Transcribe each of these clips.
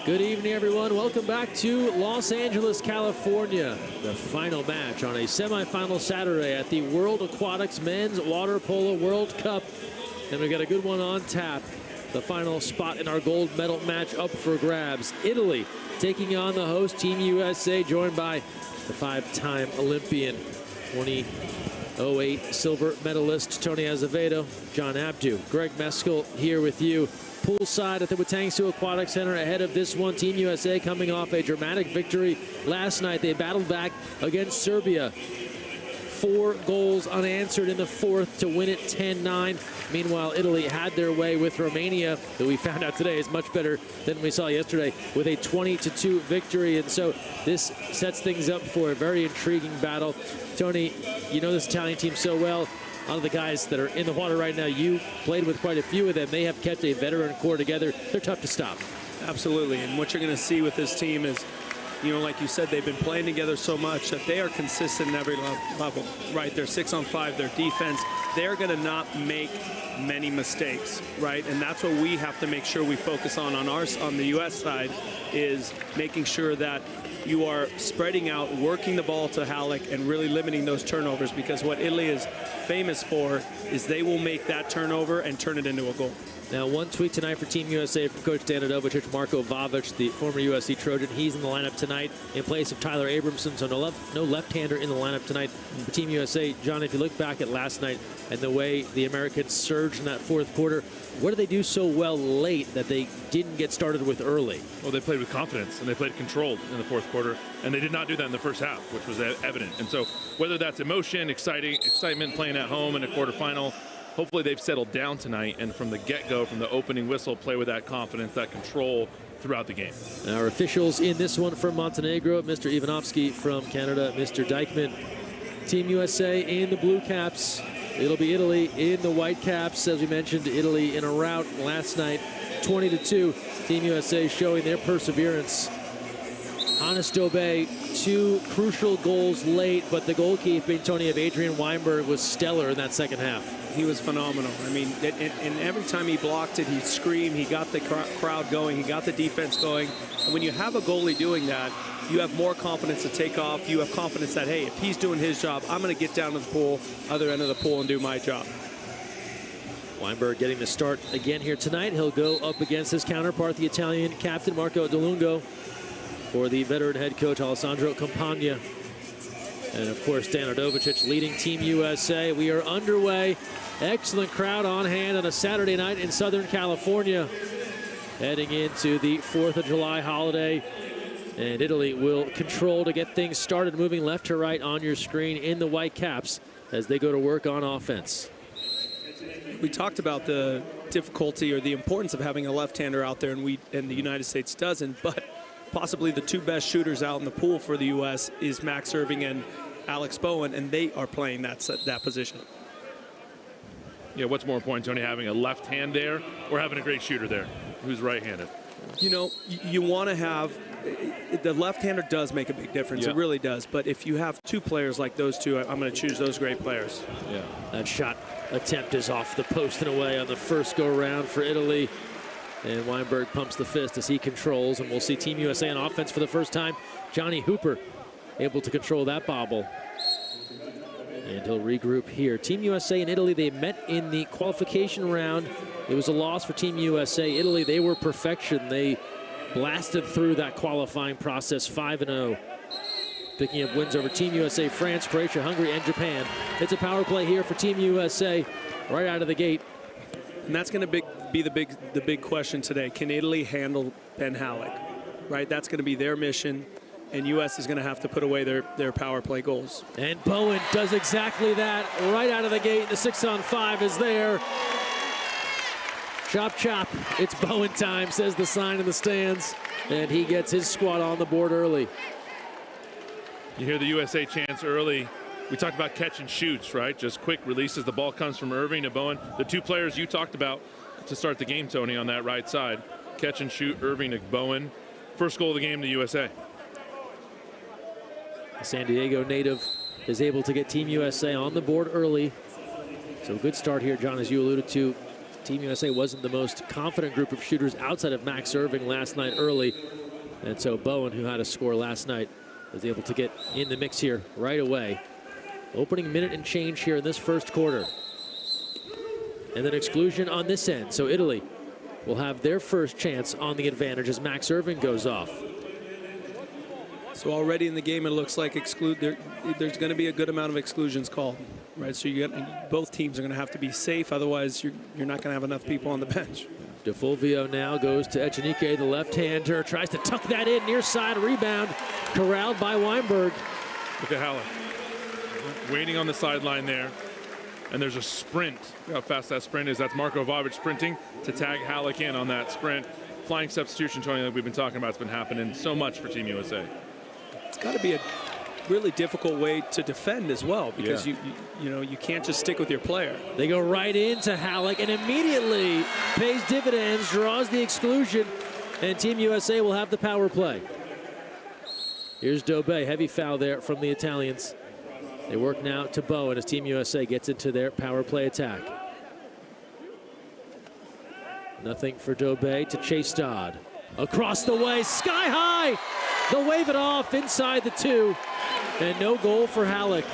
Good evening, everyone. Welcome back to Los Angeles, California. The final match on a semifinal Saturday at the World Aquatics Men's Water Polo World Cup. And we've got a good one on tap. The final spot in our gold medal match up for grabs. Italy taking on the host, Team USA, joined by the five-time Olympian, 2008 silver medalist Tony Azevedo, John Abdu. Greg Meskel here with you. Poolside at the Watangsu Aquatic Center ahead of this one. Team USA coming off a dramatic victory last night. They battled back against Serbia. 4 goals unanswered in the fourth to win it 10-9. Meanwhile, Italy had their way with Romania, that we found out today is much better than we saw yesterday, with a 20-2 victory. And so this sets things up for a very intriguing battle. Tony, you know this Italian team so well. A lot of the guys that are in the water right now, you played with quite a few of them. They have kept a veteran core together. They're tough to stop. Absolutely. And what you're going to see with this team is, you know, like you said, they've been playing together so much that they are consistent at every level, right? They're 6-on-5, their defense. They're going to not make many mistakes, right? And that's what we have to make sure we focus on the U.S. side, is making sure that you are spreading out, working the ball to Halleck, and really limiting those turnovers, because what Italy is famous for is they will make that turnover and turn it into a goal. Now, one tweet tonight for Team USA from Coach Dana Dovicic, Marko Vavic, the former USC Trojan. He's in the lineup tonight in place of Tyler Abramson, so no left-hander in the lineup tonight for Team USA. John, if you look back at last night and the way the Americans surged in that fourth quarter, what did they do so well late that they didn't get started with early? Well, they played with confidence, and they played controlled in the fourth quarter, and they did not do that in the first half, which was evident. And so whether that's emotion, excitement playing at home in a quarterfinal, hopefully they've settled down tonight, and from the get-go, from the opening whistle, play with that confidence, that control throughout the game. Our officials in this one from Montenegro, Mr. Ivanovsky from Canada, Mr. Dykman. Team USA in the blue caps. It'll be Italy in the white caps. As we mentioned, Italy in a rout last night, 20-2. Team USA showing their perseverance. Hannes Dobé, 2 crucial goals late, but the goalkeeping, Tony, of Adrian Weinberg was stellar in that second half. He was phenomenal. I mean, and every time he blocked it, he screamed. He got the crowd going. He got the defense going. And when you have a goalie doing that, you have more confidence to take off. You have confidence that, hey, if he's doing his job, I'm going to get down to the pool, other end of the pool, and do my job. Weinberg getting the start again here tonight. He'll go up against his counterpart, the Italian captain, Marco De Lungo, for the veteran head coach, Alessandro Campagna. And, of course, Dana Dovicic leading Team USA. We are underway. Excellent crowd on hand on a Saturday night in Southern California, heading into the 4th of July holiday. And Italy will control to get things started, moving left to right on your screen in the white caps as they go to work on offense. We talked about the difficulty or the importance of having a left-hander out there, and the United States doesn't, but possibly the 2 best shooters out in the pool for the U.S. is Max Irving and Alex Bowen, and they are playing that position. Yeah, what's more important, Tony, having a left hand there or having a great shooter there who's right-handed? You know, you want to have the left-hander does make a big difference. Yeah. It really does. But if you have 2 players like those 2, I'm going to choose those great players. Yeah. That shot attempt is off the post and away on the first go-round for Italy. And Weinberg pumps the fist as he controls, and we'll see Team USA on offense for the first time. Johnny Hooper able to control that bobble. And he'll regroup here. Team USA and Italy, they met in the qualification round. It was a loss for Team USA. Italy, they were perfection. They blasted through that qualifying process 5-0. Picking up wins over Team USA, France, Croatia, Hungary, and Japan. It's a power play here for Team USA right out of the gate. And that's going to be the big question today. Can Italy handle Ben Halleck? Right, that's going to be their mission, and U.S. is going to have to put away their power play goals. And Bowen does exactly that right out of the gate. The 6-on-5 is there. Chop, chop. It's Bowen time, says the sign in the stands, and he gets his squad on the board early. You hear the USA chants early. We talked about catch and shoots, right? Just quick releases. The ball comes from Irving to Bowen. The 2 players you talked about to start the game, Tony, on that right side. Catch and shoot, Irving to Bowen. First goal of the game to USA. The San Diego native is able to get Team USA on the board early. So good start here, John, as you alluded to. Team USA wasn't the most confident group of shooters outside of Max Irving last night early. And so Bowen, who had a score last night, was able to get in the mix here right away. Opening minute and change here in this first quarter. And then exclusion on this end. So Italy will have their first chance on the advantage as Max Irving goes off. So already in the game, it looks like there's going to be a good amount of exclusions called, right? So both teams are going to have to be safe. Otherwise, you're not going to have enough people on the bench. DeFulvio now goes to Echenique, the left-hander, tries to tuck that in, near side rebound, corralled by Weinberg. Look at Halleck. Waiting on the sideline there. And there's a sprint. Look how fast that sprint is. That's Marko Vavic sprinting to tag Halleck in on that sprint. Flying substitution, Tony, like we've been talking about, it's been happening so much for Team USA. It's got to be a really difficult way to defend as well, because you can't just stick with your player. They go right into Halleck and immediately pays dividends, draws the exclusion, and Team USA will have the power play. Here's Dobé, heavy foul there from the Italians. They work now to Bowen as Team USA gets into their power play attack. Nothing for Dobé to Chase Dodd. Across the way, sky high! They'll wave it off inside the 2, and no goal for Halleck.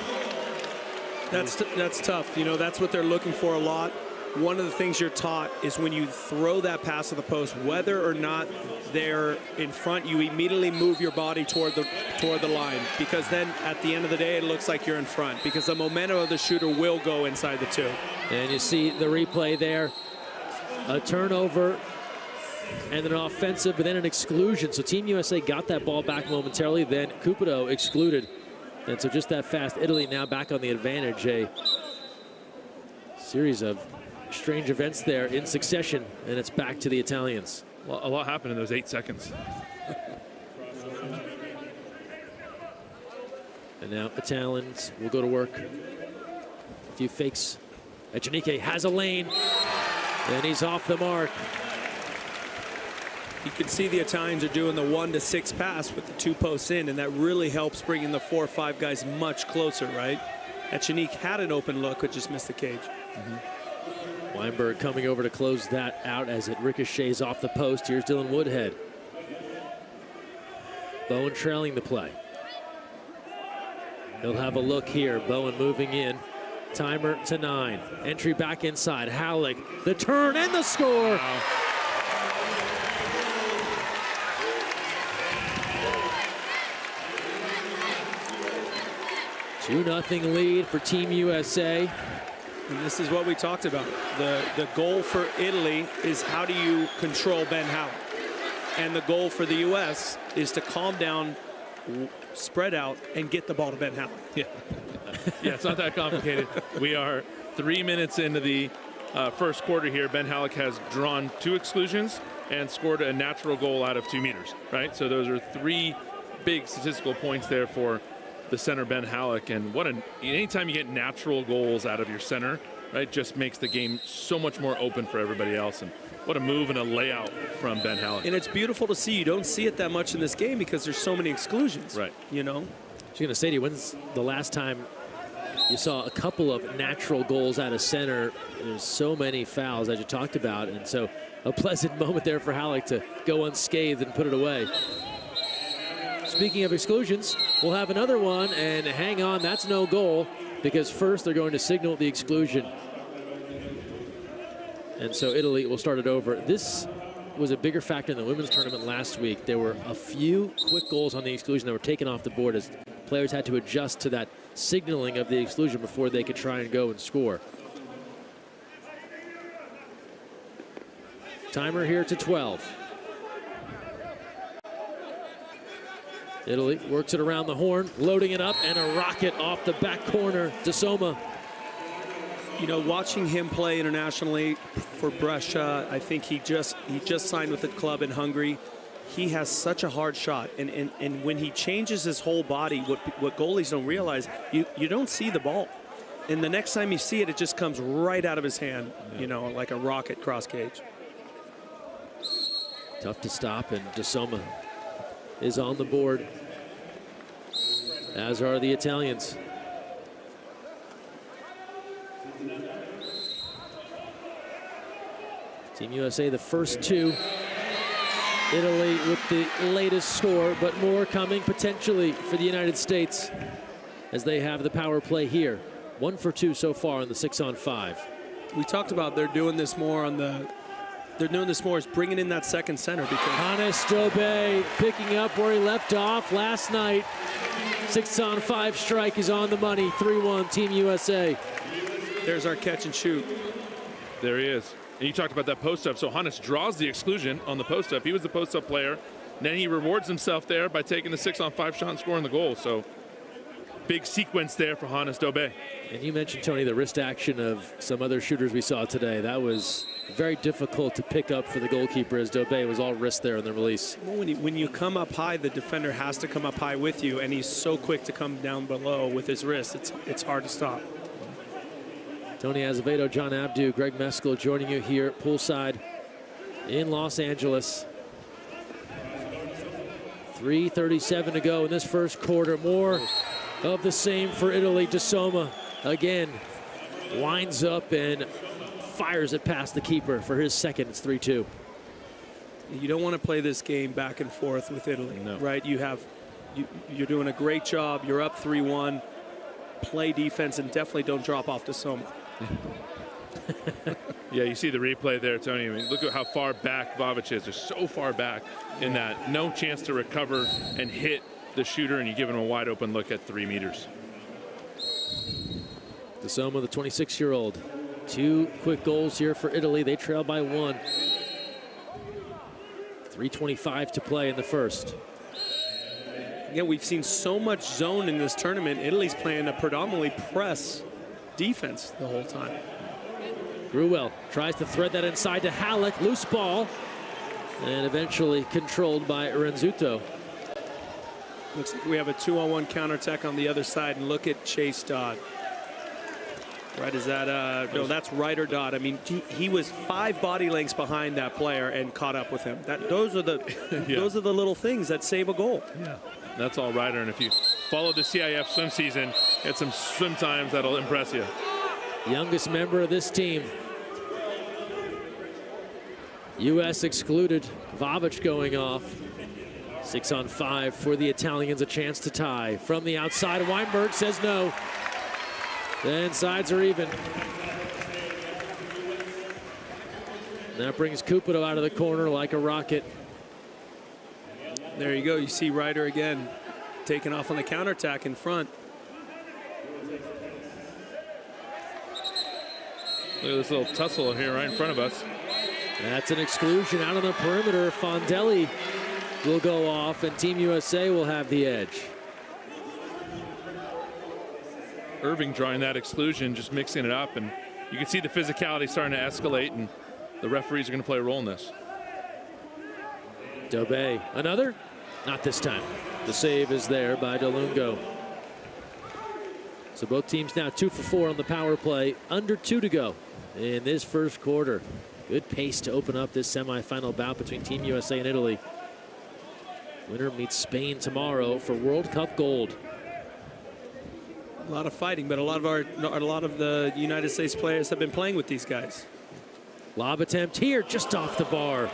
That's tough. You know, that's what they're looking for a lot. One of the things you're taught is when you throw that pass to the post, whether or not they're in front, you immediately move your body toward the line, because then at the end of the day it looks like you're in front, because the momentum of the shooter will go inside the 2. And you see the replay there. A turnover and an offensive, but then an exclusion. So Team USA got that ball back momentarily, then Cupido excluded. And so just that fast, Italy now back on the advantage. A series of strange events there in succession, and it's back to the Italians. Well, a lot happened in those 8 seconds. And now Italians will go to work. A few fakes. Echenique has a lane, and he's off the mark. You can see the Italians are doing the 1-to-6 pass with the 2 posts in, and that really helps bringing the 4 or 5 guys much closer, right? Echenique had an open look, but just missed the cage. Weinberg coming over to close that out as it ricochets off the post. Here's Dylan Woodhead. Bowen trailing the play. He'll have a look here. Bowen moving in. Timer to 9. Entry back inside. Halleck, the turn and the score. Wow. 2-0 lead for Team USA. And this is what we talked about. The goal for Italy is how do you control Ben Halleck? And the goal for the U.S. is to calm down, spread out, and get the ball to Ben Halleck. Yeah, it's not that complicated. We are 3 minutes into the first quarter here. Ben Halleck has drawn 2 exclusions and scored a natural goal out of 2 meters, right? So those are 3 big statistical points there for the center, Ben Halleck. And anytime you get natural goals out of your center, right, just makes the game so much more open for everybody else. And what a move and a layout from Ben Halleck. And it's beautiful to see. You don't see it that much in this game because there's so many exclusions. Right. You know? I was going to say to you, when's the last time you saw a couple of natural goals out of center? There's so many fouls, as you talked about, and so a pleasant moment there for Halleck to go unscathed and put it away. Speaking of exclusions, we'll have another one, and hang on, that's no goal, because first they're going to signal the exclusion. And so Italy will start it over. This was a bigger factor in the women's tournament last week. There were a few quick goals on the exclusion that were taken off the board as players had to adjust to that signaling of the exclusion before they could try and go and score. Timer here to 12. Italy works it around the horn, loading it up, and a rocket off the back corner to Soma. You know, watching him play internationally for Brescia, I think he just signed with the club in Hungary. He has such a hard shot, and when he changes his whole body, what goalies don't realize, you don't see the ball. And the next time you see it, it just comes right out of his hand, you know, like a rocket cross cage. Tough to stop, and DeSoma is on the board, as are the Italians. Team USA the first 2. Italy with the latest score, but more coming potentially for the United States as they have the power play here. 1 for 2 so far on the 6-on-5. We talked about they're doing this more is bringing in that second center, because Hannes Dobe picking up where he left off last night. 6-on-5 strike is on the money. 3-1 Team USA. there's our catch and shoot. There he is. And you talked about that post-up. So Hannes draws the exclusion on the post-up. He was the post-up player. And then he rewards himself there by taking the 6-on-5 shot and scoring the goal. So big sequence there for Hannes Dobe. And you mentioned, Tony, the wrist action of some other shooters we saw today. That was very difficult to pick up for the goalkeeper, as Dobe was all wrist there in the release. Well, when you come up high, the defender has to come up high with you, and he's so quick to come down below with his wrist. It's hard to stop. Tony Azevedo, John Abdu, Greg Meskel joining you here poolside in Los Angeles. 3:37 to go in this first quarter. More of the same for Italy. DeSoma again winds up and fires it past the keeper for his second. It's 3-2. You don't want to play this game back and forth with Italy, right? You're doing a great job. You're up 3-1. Play defense and definitely don't drop off to Soma. Yeah, you see the replay there, Tony. I mean, look at how far back Vavic is. They're so far back in that. No chance to recover and hit the shooter, and you give him a wide open look at 3 meters. DeSoma, the 26-year-old. 2 quick goals here for Italy. They trail by 1. 3:25 to play in the first. Again, we've seen so much zone in this tournament. Italy's playing a predominantly press defense the whole time. Gruel tries to thread that inside to Halleck. Loose ball. And eventually controlled by Renzuto. Looks like we have a 2-on-1 counterattack on the other side. And look at Chase Dodd. Right, is that, no, that's Ryder Dodd. I mean, he was 5 body lengths behind that player and caught up with him. Those are the those are the little things that save a goal. Yeah, that's all Ryder. And if you follow the CIF swim season, get some swim times that'll impress you. Youngest member of this team. U.S. excluded. Vavic going off. 6-on-5 for the Italians, a chance to tie. From the outside, Weinberg says no. Then sides are even. That brings Cupido out of the corner like a rocket. There you go. You see Ryder again taking off on the counterattack in front. Look at this little tussle here right in front of us. That's an exclusion out on the perimeter. Fondelli will go off, and Team USA will have the edge. Irving drawing that exclusion, just mixing it up, and you can see the physicality starting to escalate, and the referees are going to play a role in this. Dobe, another? Not this time. The save is there by DeLungo. So both teams now 2 for 4 on the power play. Under 2 to go in this first quarter. Good pace to open up this semifinal bout between Team USA and Italy. Winner meets Spain tomorrow for World Cup gold. A lot of fighting, but a lot of the United States players have been playing with these guys. Lob attempt here, just off the bar.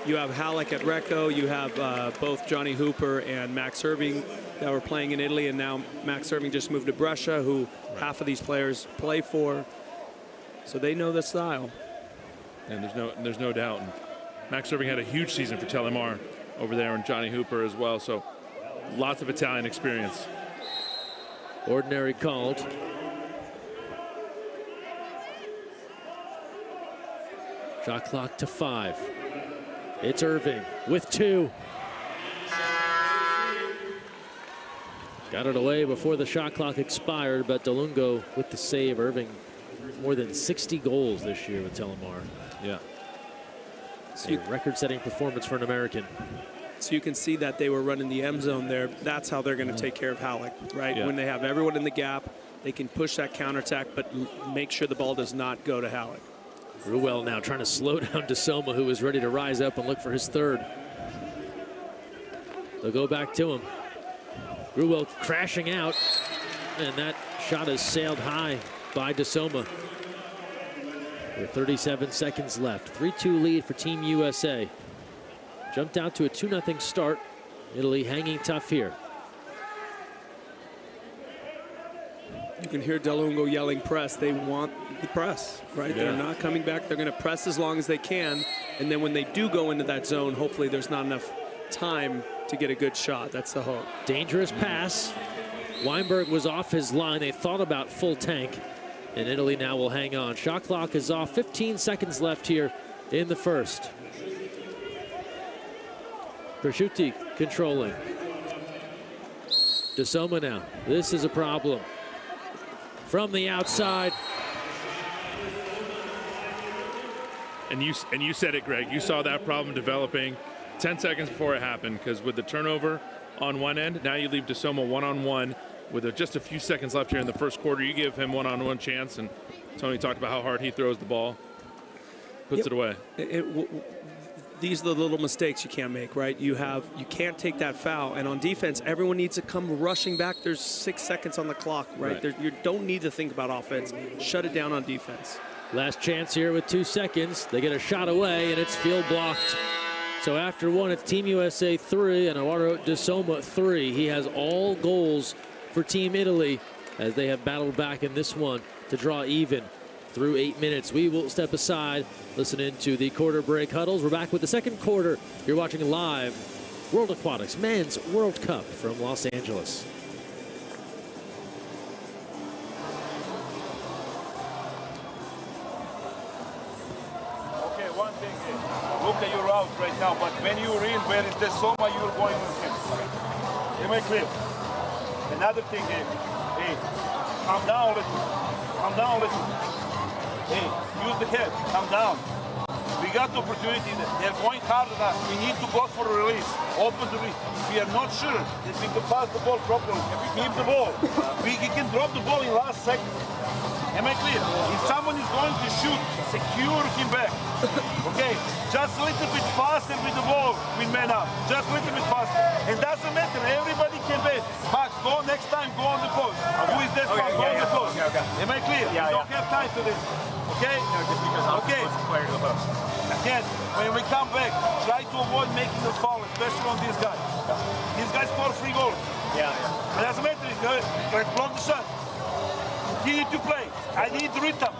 You have Halleck at Recco. You have both Johnny Hooper and Max Irving that were playing in Italy, and now Max Irving just moved to Brescia, who half of these players play for. So they know the style. And there's no doubt. And Max Irving had a huge season for Telemar over there, and Johnny Hooper as well. So lots of Italian experience. Ordinary called. Shot clock to 5. It's Irving with 2. Got it away before the shot clock expired, but DeLungo with the save. Irving more than 60 goals this year with Telemar. Yeah. A record-setting performance for an American. So you can see that they were running the M zone there. That's how they're going to take care of Halleck, right? Yeah. When they have everyone in the gap, they can push that counterattack, but make sure the ball does not go to Halleck. Ruel now trying to slow down DeSoma, who is ready to rise up and look for his third. They'll go back to him. Ruel crashing out, and that shot is sailed high by DeSoma. With 37 seconds left. 3-2 lead for Team USA. Jumped out to a 2-0 start. Italy hanging tough here. You can hear DeLungo yelling press. They want the press, right? Yeah. They're not coming back. They're going to press as long as they can. And then when they do go into that zone, hopefully there's not enough time to get a good shot. That's the hope. Dangerous pass. Weinberg was off his line. They thought about full tank. And Italy now will hang on. Shot clock is off. 15 seconds left here in the first. Prosciutti controlling. DeSoma now. This is a problem. From the outside. And you said it, Greg. You saw that problem developing 10 seconds before it happened, because with the turnover on one end, now you leave DeSoma one-on-one with just a few seconds left here in the first quarter. You give him one-on-one chance, and Tony talked about how hard he throws the ball. Puts it away. These are the little mistakes you can't make, right? You can't take that foul, and on defense, everyone needs to come rushing back. There's 6 seconds on the clock, right? You don't need to think about offense. Shut it down on defense. Last chance here with 2 seconds. They get a shot away, and it's field blocked. So after one, it's Team USA 3 and Eduardo DeSoma 3. He has all goals for Team Italy as they have battled back in this one to draw even through 8 minutes. We will step aside, listen into the quarter break huddles. We're back with the second quarter. You're watching live World Aquatics Men's World Cup from Los Angeles. Okay, one thing is, look at your route right now, but when you're in, where is the Soma, you're going with him. Am I clear? Another thing is, hey, calm down a little. Calm down a little. Hey, use the head, calm down. We got the opportunity, they're going hard on us. We need to go for a release, open the release. If we are not sure that we can pass the ball properly, keep the ball. We can drop the ball in last second. Am I clear? If someone is going to shoot, secure him back. Okay, just a little bit faster with the ball, with man up. Just a little bit faster. And doesn't matter, everybody can bet. Max, go next time, go on the post. Who is that one? Go on the post. Am I clear? We don't have time for this. Okay? No, just because I'm the player to the post. Again, when we come back, try to avoid making the foul, especially on this guy. These guys score 3 goals. Yeah. It doesn't matter. Let's block the shot. Continue to play. I need rhythm.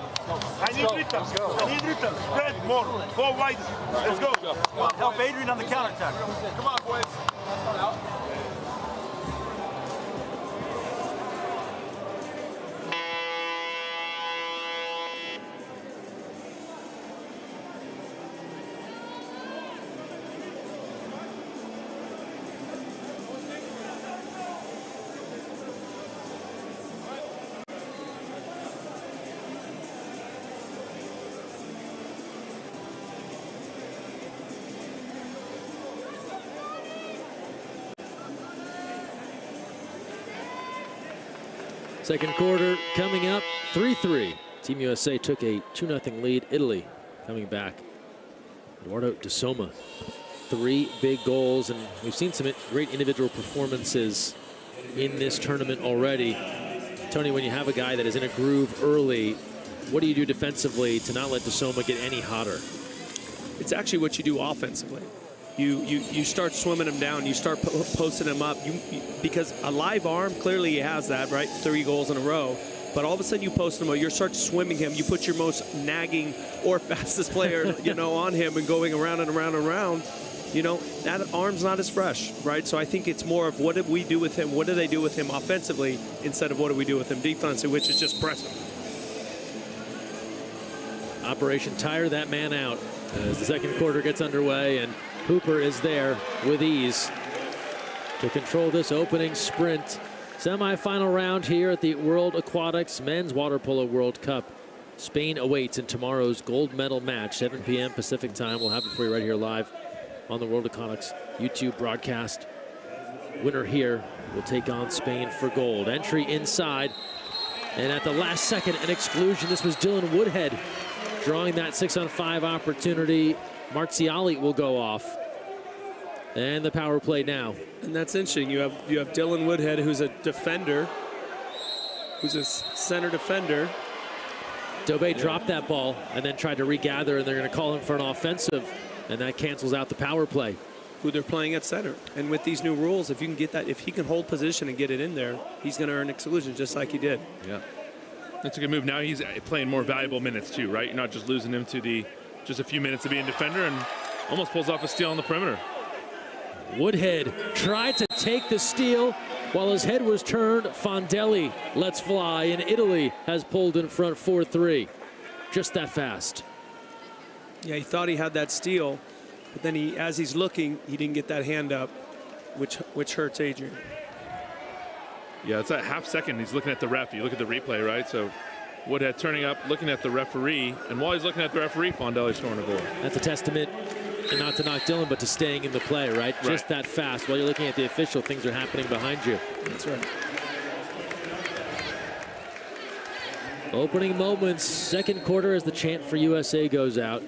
I need rhythm. I need rhythm. Spread more. Go wide. Let's go. Help Adrian on the counterattack. Come on, boys. Second quarter coming up, 3-3. Team USA took a 2-0 lead. Italy coming back. Eduardo DeSoma, 3 big goals, and we've seen some great individual performances in this tournament already. Tony, when you have a guy that is in a groove early, what do you do defensively to not let DeSoma get any hotter? It's actually what you do offensively. You start swimming him down. You start posting him up. Because a live arm, clearly he has that, right? 3 goals in a row. But all of a sudden you post him up. You start swimming him. You put your most nagging or fastest player, on him and going around and around and around. That arm's not as fresh, right? So I think it's more of what did we do with him? What do they do with him offensively instead of what do we do with him defensively, which is just pressing. Operation tire that man out as the second quarter gets underway, and Hooper is there with ease to control this opening sprint. Semi-final round here at the World Aquatics Men's Water Polo World Cup. Spain awaits in tomorrow's gold medal match, 7 p.m. Pacific time. We'll have it for you right here live on the World Aquatics YouTube broadcast. Winner here will take on Spain for gold. Entry inside, and at the last second, an exclusion. This was Dylan Woodhead drawing that 6-on-5 opportunity. Marziali will go off. And the power play now. And that's interesting. You have Dylan Woodhead, who's a defender, who's a center defender. Dobé dropped that ball and then tried to regather, and they're going to call him for an offensive, and that cancels out the power play. Who they're playing at center. And with these new rules, if you can get that, if he can hold position and get it in there, he's going to earn exclusion just like he did. Yeah. That's a good move. Now he's playing more valuable minutes too, right? You're not just losing him to just a few minutes of being defender, and almost pulls off a steal on the perimeter. Woodhead tried to take the steal while his head was turned. Fondelli lets fly, and Italy has pulled in front 4-3. Just that fast. Yeah, he thought he had that steal, but then as he's looking, he didn't get that hand up, which hurts Adrian. Yeah, it's that half second. He's looking at the ref. You look at the replay, right? So Woodhead turning up, looking at the referee, and while he's looking at the referee, Fondelli scoring a goal. That's a testament, and not to knock Dylan, but to staying in the play, right? Just that fast. While you're looking at the official, things are happening behind you. That's right. Opening moments, second quarter as the chant for USA goes out.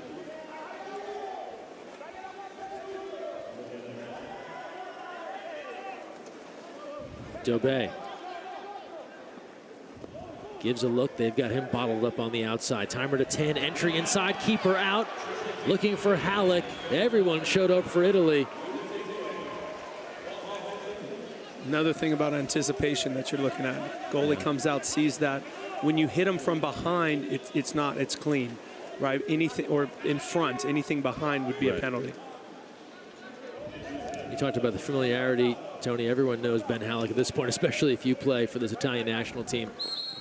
Dobé gives a look. They've got him bottled up on the outside. Timer to 10, entry inside, keeper out. Looking for Halleck. Everyone showed up for Italy. Another thing about anticipation that you're looking at. Goalie comes out, sees that. When you hit him from behind, it's clean, right? Anything, or in front, anything behind would be a penalty. You talked about the familiarity, Tony. Everyone knows Ben Halleck at this point, especially if you play for this Italian national team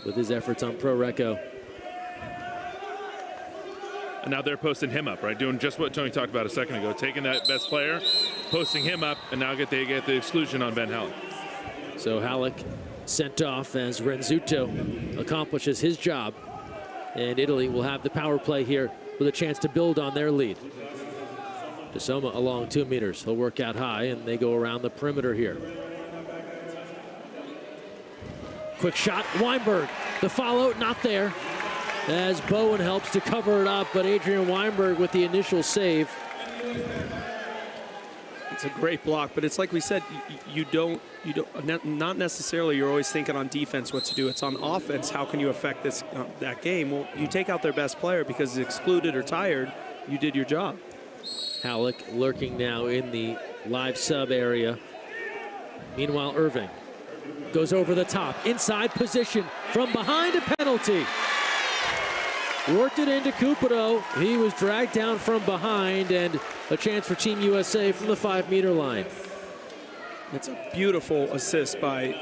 with his efforts on Pro Recco. And now they're posting him up, right? Doing just what Tony talked about a second ago. Taking that best player, posting him up, and now they get the exclusion on Ben Halleck. So Halleck sent off as Rizzuto accomplishes his job. And Italy will have the power play here with a chance to build on their lead. DeSoma along 2 meters. He'll work out high, and they go around the perimeter here. Quick shot, Weinberg. The follow, not there. As Bowen helps to cover it up, but Adrian Weinberg with the initial save. It's a great block, but it's like we said, not necessarily you're always thinking on defense what to do. It's on offense, how can you affect that game? Well, you take out their best player because he's excluded or tired, you did your job. Halleck lurking now in the live sub area. Meanwhile, Irving goes over the top, inside position, from behind, a penalty. Worked it into Cupido. He was dragged down from behind, and a chance for Team USA from the 5-meter line. It's a beautiful assist by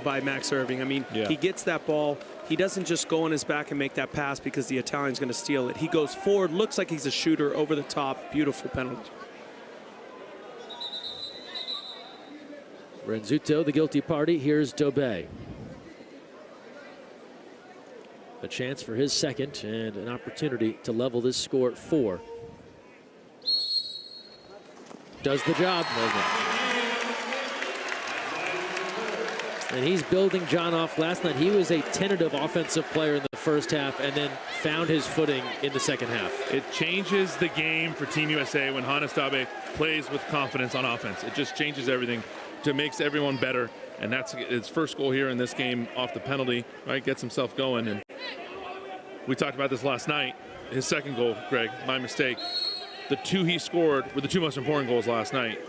Max Irving. I mean, he gets that ball. He doesn't just go on his back and make that pass because the Italian's going to steal it. He goes forward, looks like he's a shooter, over the top. Beautiful penalty. Rizzuto, the guilty party. Here's Dobé. A chance for his second and an opportunity to level this score at 4. Does the job. And he's building John off last night. He was a tentative offensive player in the first half and then found his footing in the second half. It changes the game for Team USA when Hannes Dabe plays with confidence on offense. It just changes everything. It makes everyone better. And that's his first goal here in this game off the penalty, right? Gets himself going. And we talked about this last night. His second goal, Greg, my mistake. The 2 he scored were the 2 most important goals last night.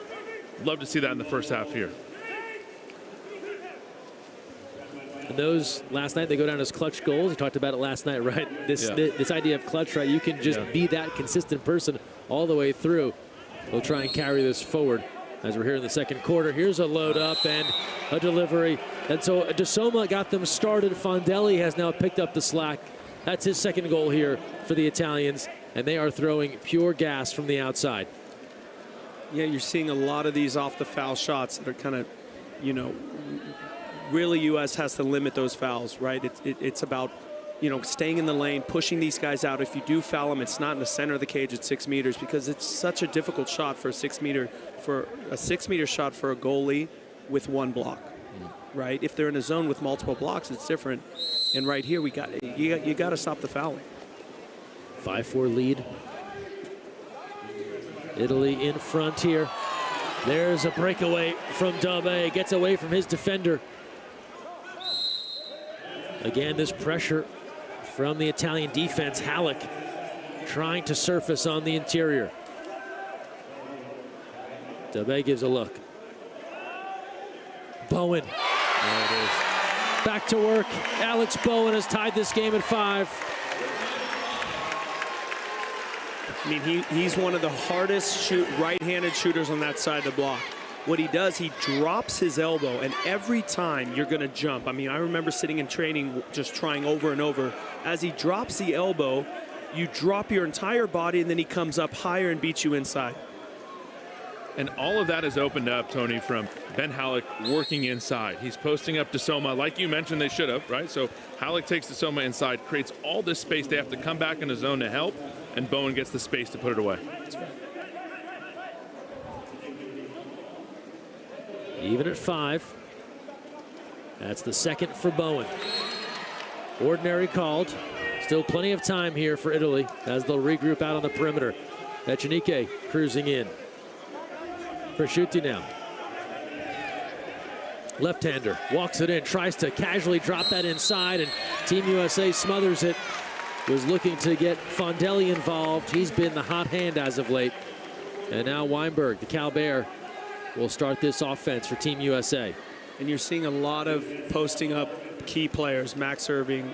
Love to see that in the first half here. And those last night, they go down as clutch goals. You talked about it last night, right? This idea of clutch, right? You can just be that consistent person all the way through. We'll try and carry this forward as we're here in the second quarter. Here's a load up and a delivery. And so DeSoma got them started. Fondelli has now picked up the slack. That's his second goal here for the Italians, and they are throwing pure gas from the outside. Yeah, you're seeing a lot of these off the foul shots that are kind of, you know, really U.S. has to limit those fouls, right? It's about, you know, staying in the lane, pushing these guys out. If you do foul them, it's not in the center of the cage at 6 meters because it's such a difficult shot for a 6 meter shot for a goalie with 1 block, right? If they're in a zone with multiple blocks, it's different. And right here, you got to stop the fouling. 5-4 lead. Italy in front here. There's a breakaway from Dabe. Gets away from his defender. Again, this pressure from the Italian defense. Halleck trying to surface on the interior. Dabe gives a look. Bowen. There it is. Back to work. Alex Bowen has tied this game at 5. I mean, he's one of the hardest right-handed shooters on that side of the block. What he does, he drops his elbow, and every time you're going to jump. I mean, I remember sitting in training just trying over and over. As he drops the elbow, you drop your entire body, and then he comes up higher and beats you inside. And all of that is opened up, Tony, from Ben Halleck working inside. He's posting up DeSoma, like you mentioned they should have, right? So Halleck takes DeSoma inside, creates all this space. They have to come back in the zone to help, and Bowen gets the space to put it away. That's right. Even at 5. That's the second for Bowen. Ordinary called. Still plenty of time here for Italy as they'll regroup out on the perimeter. Echenique cruising in. Prosciutti now. Left-hander walks it in, tries to casually drop that inside, and Team USA smothers it. Was looking to get Fondelli involved. He's been the hot hand as of late. And now Weinberg, the Cal Bear, will start this offense for Team USA. And you're seeing a lot of posting up key players, Max Irving,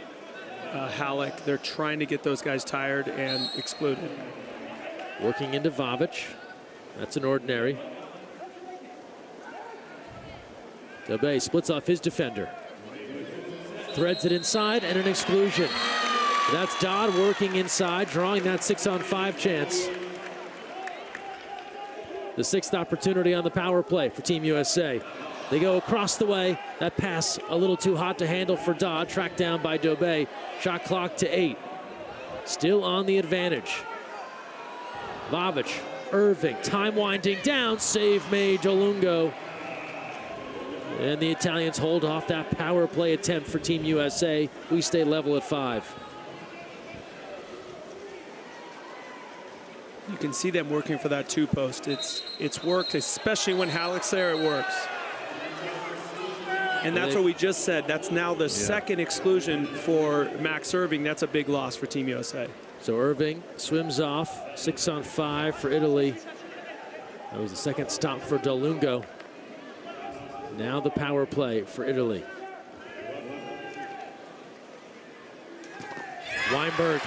Halleck. They're trying to get those guys tired and excluded. Working into Vavic. That's an ordinary. Dobey splits off his defender. Threads it inside and an exclusion. That's Dodd working inside, drawing that 6-on-5 chance. The 6th opportunity on the power play for Team USA. They go across the way. That pass a little too hot to handle for Dodd, tracked down by Dobey. Shot clock to 8. Still on the advantage. Vavic, Irving, time winding down, save made, Dolungo. And the Italians hold off that power play attempt for Team USA. We stay level at 5. You can see them working for that 2-post. It's worked, especially when Halleck's there, it works. And that's what we just said. That's now the second exclusion for Max Irving. That's a big loss for Team USA. So Irving swims off, 6-on-5 for Italy. That was the second stop for Dolungo. Now the power play for Italy. Weinberg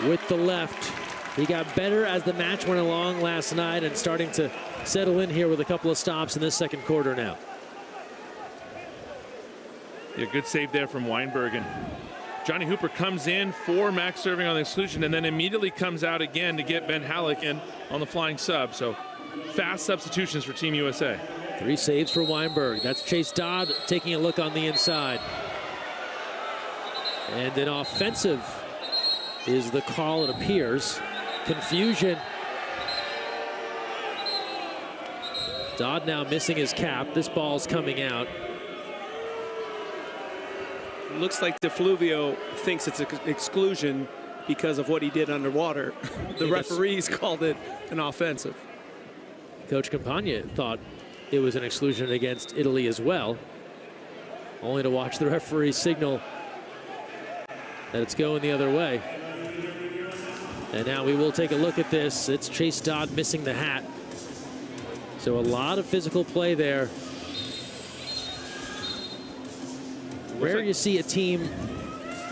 with the left. He got better as the match went along last night and starting to settle in here with a couple of stops in this second quarter now. Yeah, good save there from Weinberg. And Johnny Hooper comes in for Max Irving on the exclusion and then immediately comes out again to get Ben Halleck in on the flying sub. So fast substitutions for Team USA. 3 saves for Weinberg. That's Chase Dodd taking a look on the inside. And an offensive is the call, it appears. Confusion. Dodd now missing his cap. This ball's coming out. It looks like DeFluvio thinks it's an exclusion because of what he did underwater. The referees called it an offensive. Coach Campagna thought it was an exclusion against Italy as well, only to watch the referee signal that it's going the other way. And now we will take a look at this. It's Chase Dodd missing the hat. So a lot of physical play there. Rare you see a team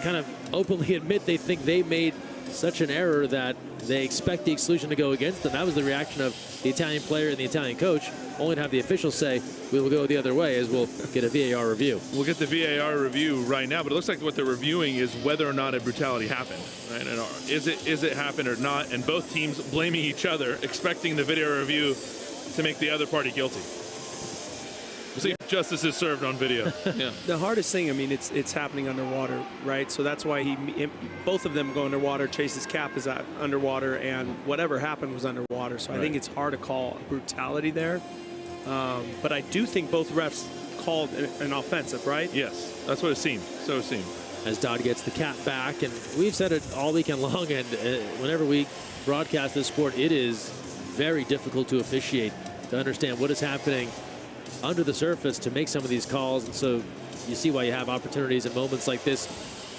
kind of openly admit they think they made such an error that they expect the exclusion to go against them. That was the reaction of the Italian player and the Italian coach, only to have the officials say, we will go the other way as we'll get a VAR review. We'll get the VAR review right now, but it looks like what they're reviewing is whether or not a brutality happened. Right? And is it happened or not? And both teams blaming each other, expecting the video review to make the other party guilty. We'll see if justice is served on video. Yeah. The hardest thing, I mean, it's happening underwater, right? So that's why both of them go underwater. Chase's cap is underwater, and whatever happened was underwater. So I think it's hard to call brutality there. But I do think both refs called an offensive, right? Yes, that's what it seemed. So it seemed. As Dodd gets the cap back, and we've said it all weekend long, and whenever we broadcast this sport, it is very difficult to officiate, to understand what is happening under the surface to make some of these calls. And so you see why you have opportunities and moments like this.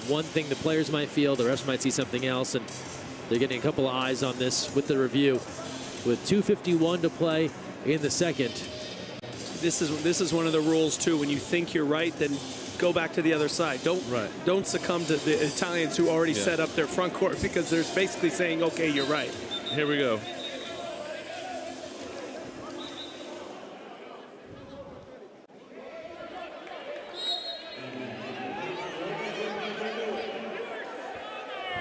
One thing the players might feel, the refs might see something else, and they're getting a couple of eyes on this with the review. With 2:51 to play in the second. This is one of the rules too. When you think you're right, then go back to the other side. Don't succumb to the Italians who already set up their front court, because they're basically saying, okay, you're right. Here we go.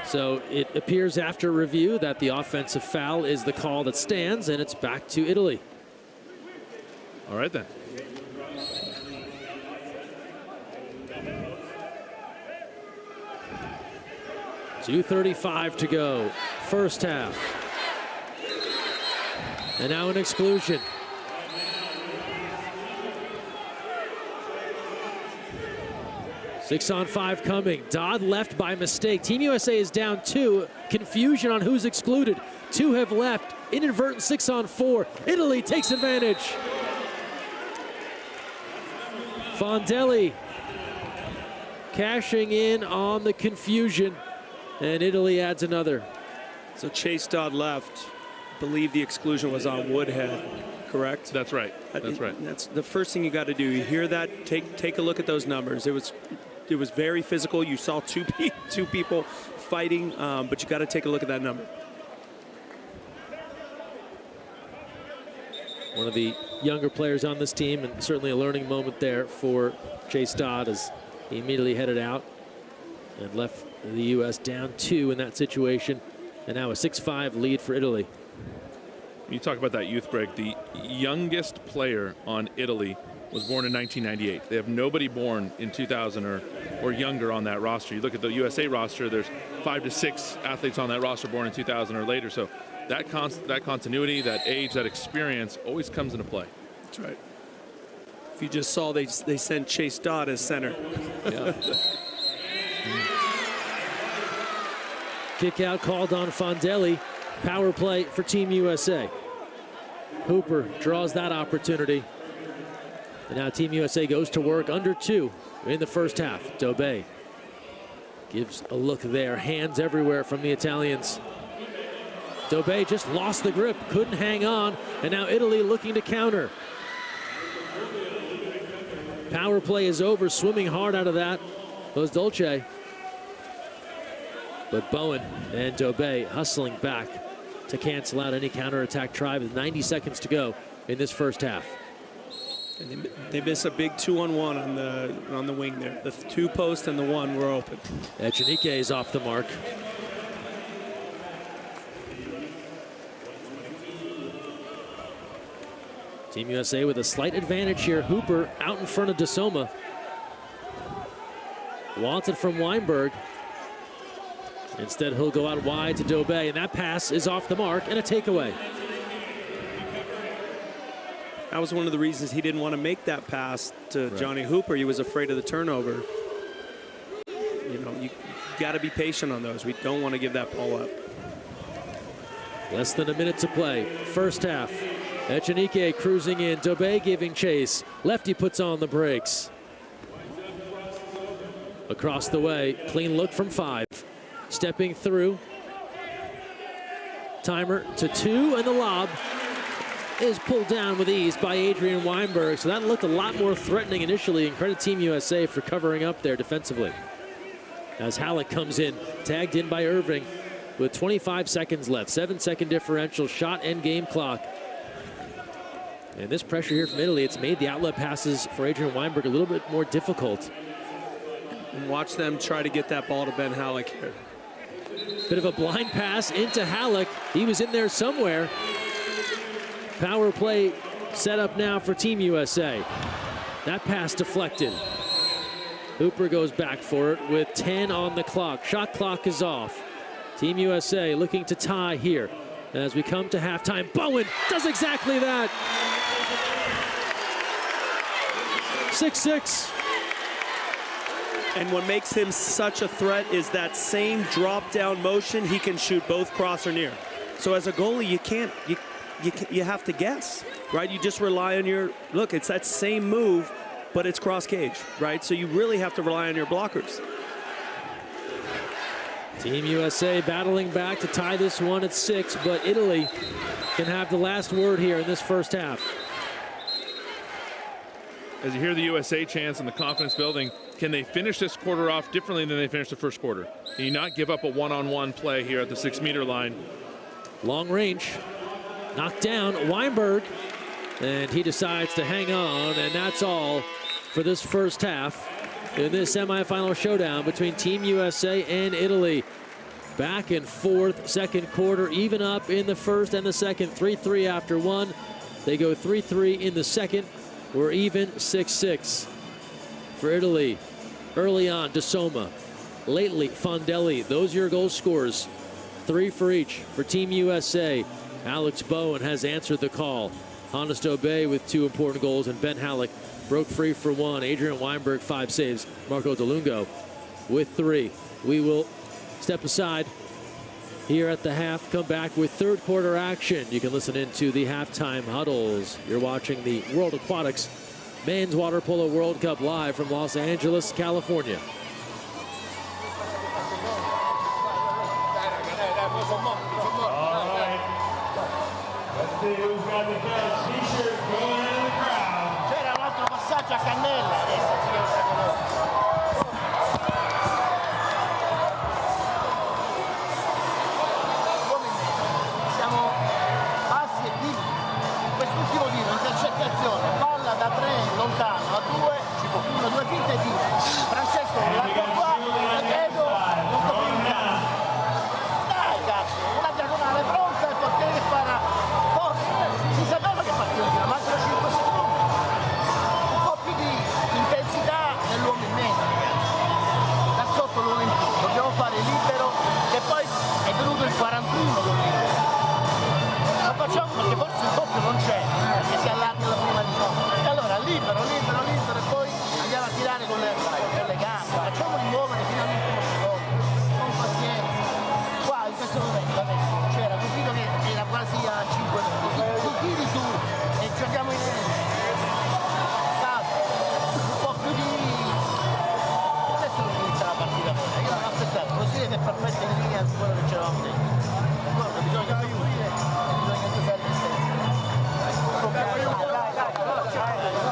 So it appears after review that the offensive foul is the call that stands, and it's back to Italy. All right, then. .235 to go, first half. And now an exclusion. Six on 5 coming. Dodd left by mistake. Team USA is down 2. Confusion on who's excluded. 2 have left. Inadvertent 6 on 4. Italy takes advantage. Fondelli cashing in on the confusion, and Italy adds another. So Chase Dodd left. Believe the exclusion was on Woodhead, correct? That's right. That's right. That's the first thing you got to do. You hear that? Take a look at those numbers. It was very physical. You saw two people fighting, but you got to take a look at that number. One of the younger players on this team, and certainly a learning moment there for Chase Dodd as he immediately headed out and left the U.S. down 2 in that situation, and now a 6-5 lead for Italy. You talk about that youth, Greg. The youngest player on Italy was born in 1998. They have nobody born in 2000 or younger on that roster. You look at the USA roster, there's 5 to 6 athletes on that roster born in 2000 or later. So that continuity, that age, that experience always comes into play. That's right. If you just saw, they sent Chase Dodd as center. Yeah. Kick out called on Fondelli. Power play for Team USA. Hooper draws that opportunity. And now Team USA goes to work under 2 in the first half. Dobé gives a look there. Hands everywhere from the Italians. Dobé just lost the grip, couldn't hang on, and now Italy looking to counter. Power play is over, swimming hard out of that was Dolce. But Bowen and Dobé hustling back to cancel out any counterattack try with 90 seconds to go in this first half. And they miss a big 2-on-1 on the wing there. The 2 post and the 1 were open. Echenique is off the mark. Team USA with a slight advantage here. Hooper out in front of DeSoma. Wants it from Weinberg. Instead, he'll go out wide to Dobé, and that pass is off the mark and a takeaway. That was one of the reasons he didn't want to make that pass to Johnny Hooper. He was afraid of the turnover. You know, you got to be patient on those. We don't want to give that ball up. Less than a minute to play. First half. Echenique cruising in. Dobé giving chase. Lefty puts on the brakes. Across the way. Clean look from 5. Stepping through. Timer to 2, and the lob is pulled down with ease by Adrian Weinberg. So that looked a lot more threatening initially, and credit Team USA for covering up there defensively. As Halleck comes in, tagged in by Irving with 25 seconds left. 7-second differential, shot and game clock. And this pressure here from Italy, it's made the outlet passes for Adrian Weinberg a little bit more difficult. And watch them try to get that ball to Ben Halleck here. Bit of a blind pass into Halleck. He was in there somewhere. Power play set up now for Team USA. That pass deflected. Hooper goes back for it with 10 on the clock. Shot clock is off. Team USA looking to tie here as we come to halftime. Bowen does exactly that. 6-6. And what makes him such a threat is that same drop-down motion. He can shoot both cross or near. So as a goalie, you have to guess, right? You just rely on your, look, it's that same move, but it's cross cage, right? So you really have to rely on your blockers. Team USA battling back to tie this one at 6, but Italy can have the last word here in this first half. As you hear the USA chants and the confidence building, can they finish this quarter off differently than they finished the first quarter? Can you not give up a one-on-one play here at the 6-meter line? Long range, knocked down Weinberg, and he decides to hang on, and that's all for this first half in this semifinal showdown between Team USA and Italy. Back and forth, second quarter, even up in the first and the second, 3-3 after one. They go 3-3 in the second. We're even 6-6 for Italy. Early on, DeSoma. Lately, Fondelli. Those are your goal scorers. 3 for each for Team USA. Alex Bowen has answered the call. Hannes Dobé with 2 important goals, and Ben Halleck broke free for 1. Adrian Weinberg, 5 saves. Marco DeLungo with 3. We will step aside here at the half, come back with third quarter action. You can listen into the halftime huddles. You're watching the World Aquatics Men's Water Polo World Cup live from Los Angeles, California. C'era un altro passaggio a cannella adesso, signor Sagoloso. Siamo bassi e vivi. Quest'ultimo tiro, intercettazione, palla da 3 lontano, a 2, due finte e tira. Francesco l'altro qua, e vedo, non sto più in cazzo. Dai cazzo, una diagonale pronta e il portiere che spara. Forse, si sapeva che partiva di mancano 5 secondi. Un po' più di intensità nell'uomo in meno. Da sotto l'uomo in più, dobbiamo fare libero, che poi è venuto il 41 con libero. Lo facciamo perché forse il doppio non c'è, che si allarga la prima di noi. E allora libero e poi andiamo a tirare con le gambe, facciamoli muovere fino all'ultimo secondo, con pazienza. Qua in questo momento c'era Cupito che era quasi a 5 metri, tu tiri tu e giochiamo in casa, un po' più di... Adesso non inizia la partita vera, io non aspettato, così è perfetto in linea su quello che c'eravamo dentro. D'accordo, bisogna costruire e bisogna giocare in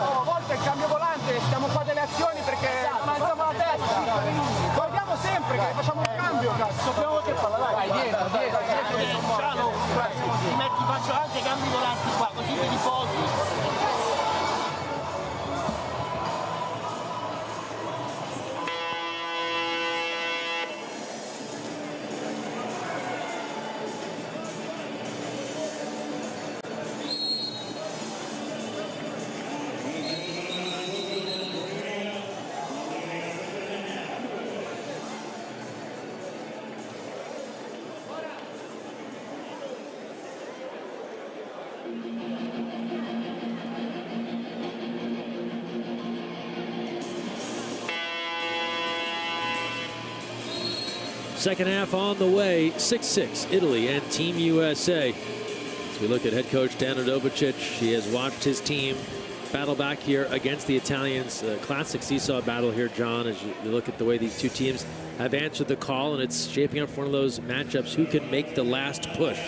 A volte il cambio volante, stiamo qua delle azioni perché alziamo la testa. Guardiamo sempre che facciamo un cambio, cazzo. Sappiamo che palla, dai, dietro. Ti metti, faccio anche cambi volanti qua, così ti riposi. Second half on the way, 6-6, Italy and Team USA. As we look at head coach Dan Radovicic, he has watched his team battle back here against the Italians. Classic seesaw battle here, John, as you look at the way these two teams have answered the call, and it's shaping up for one of those matchups. Who can make the last push?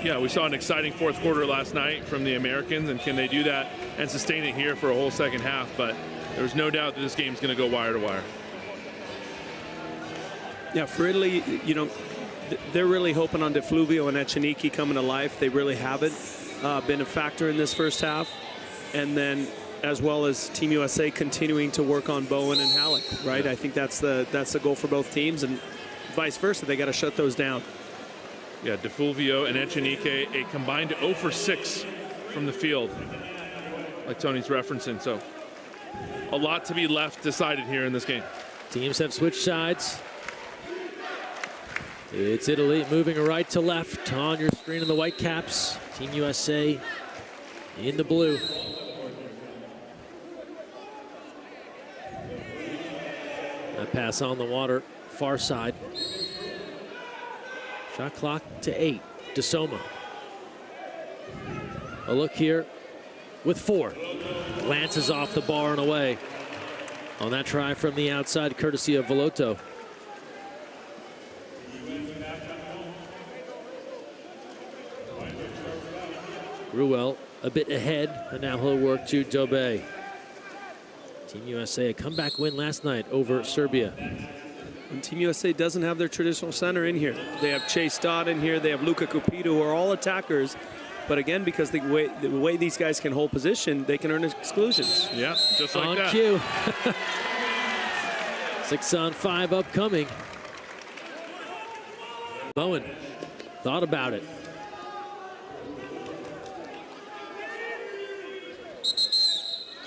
Yeah, we saw an exciting fourth quarter last night from the Americans, and can they do that and sustain it here for a whole second half? But there's no doubt that this game's going to go wire to wire. Yeah, for Italy, you know, they're really hoping on De Fluvio and Echeniki coming to life. They really haven't been a factor in this first half. And then, as well as Team USA continuing to work on Bowen and Halleck, right? Yeah. I think that's the goal for both teams, and vice versa. They got to shut those down. Yeah, De Fulvio and Echenike, a combined 0 for 6 from the field, like Tony's referencing. So, a lot to be left decided here in this game. Teams have switched sides. It's Italy moving right to left on your screen in the white caps. Team USA in the blue. That pass on the water, far side. Shot clock to 8. DeSoma. A look here with 4. Glances off the bar and away on that try from the outside, courtesy of Velotto. Ruel a bit ahead, and now he'll work to Dobe. Team USA a comeback win last night over Serbia. And Team USA doesn't have their traditional center in here. They have Chase Dodd in here. They have Luca Cupido, who are all attackers. But again, because the way these guys can hold position, they can earn exclusions. Yeah, just like on that. cue. 6-on-5 upcoming. Bowen thought about it.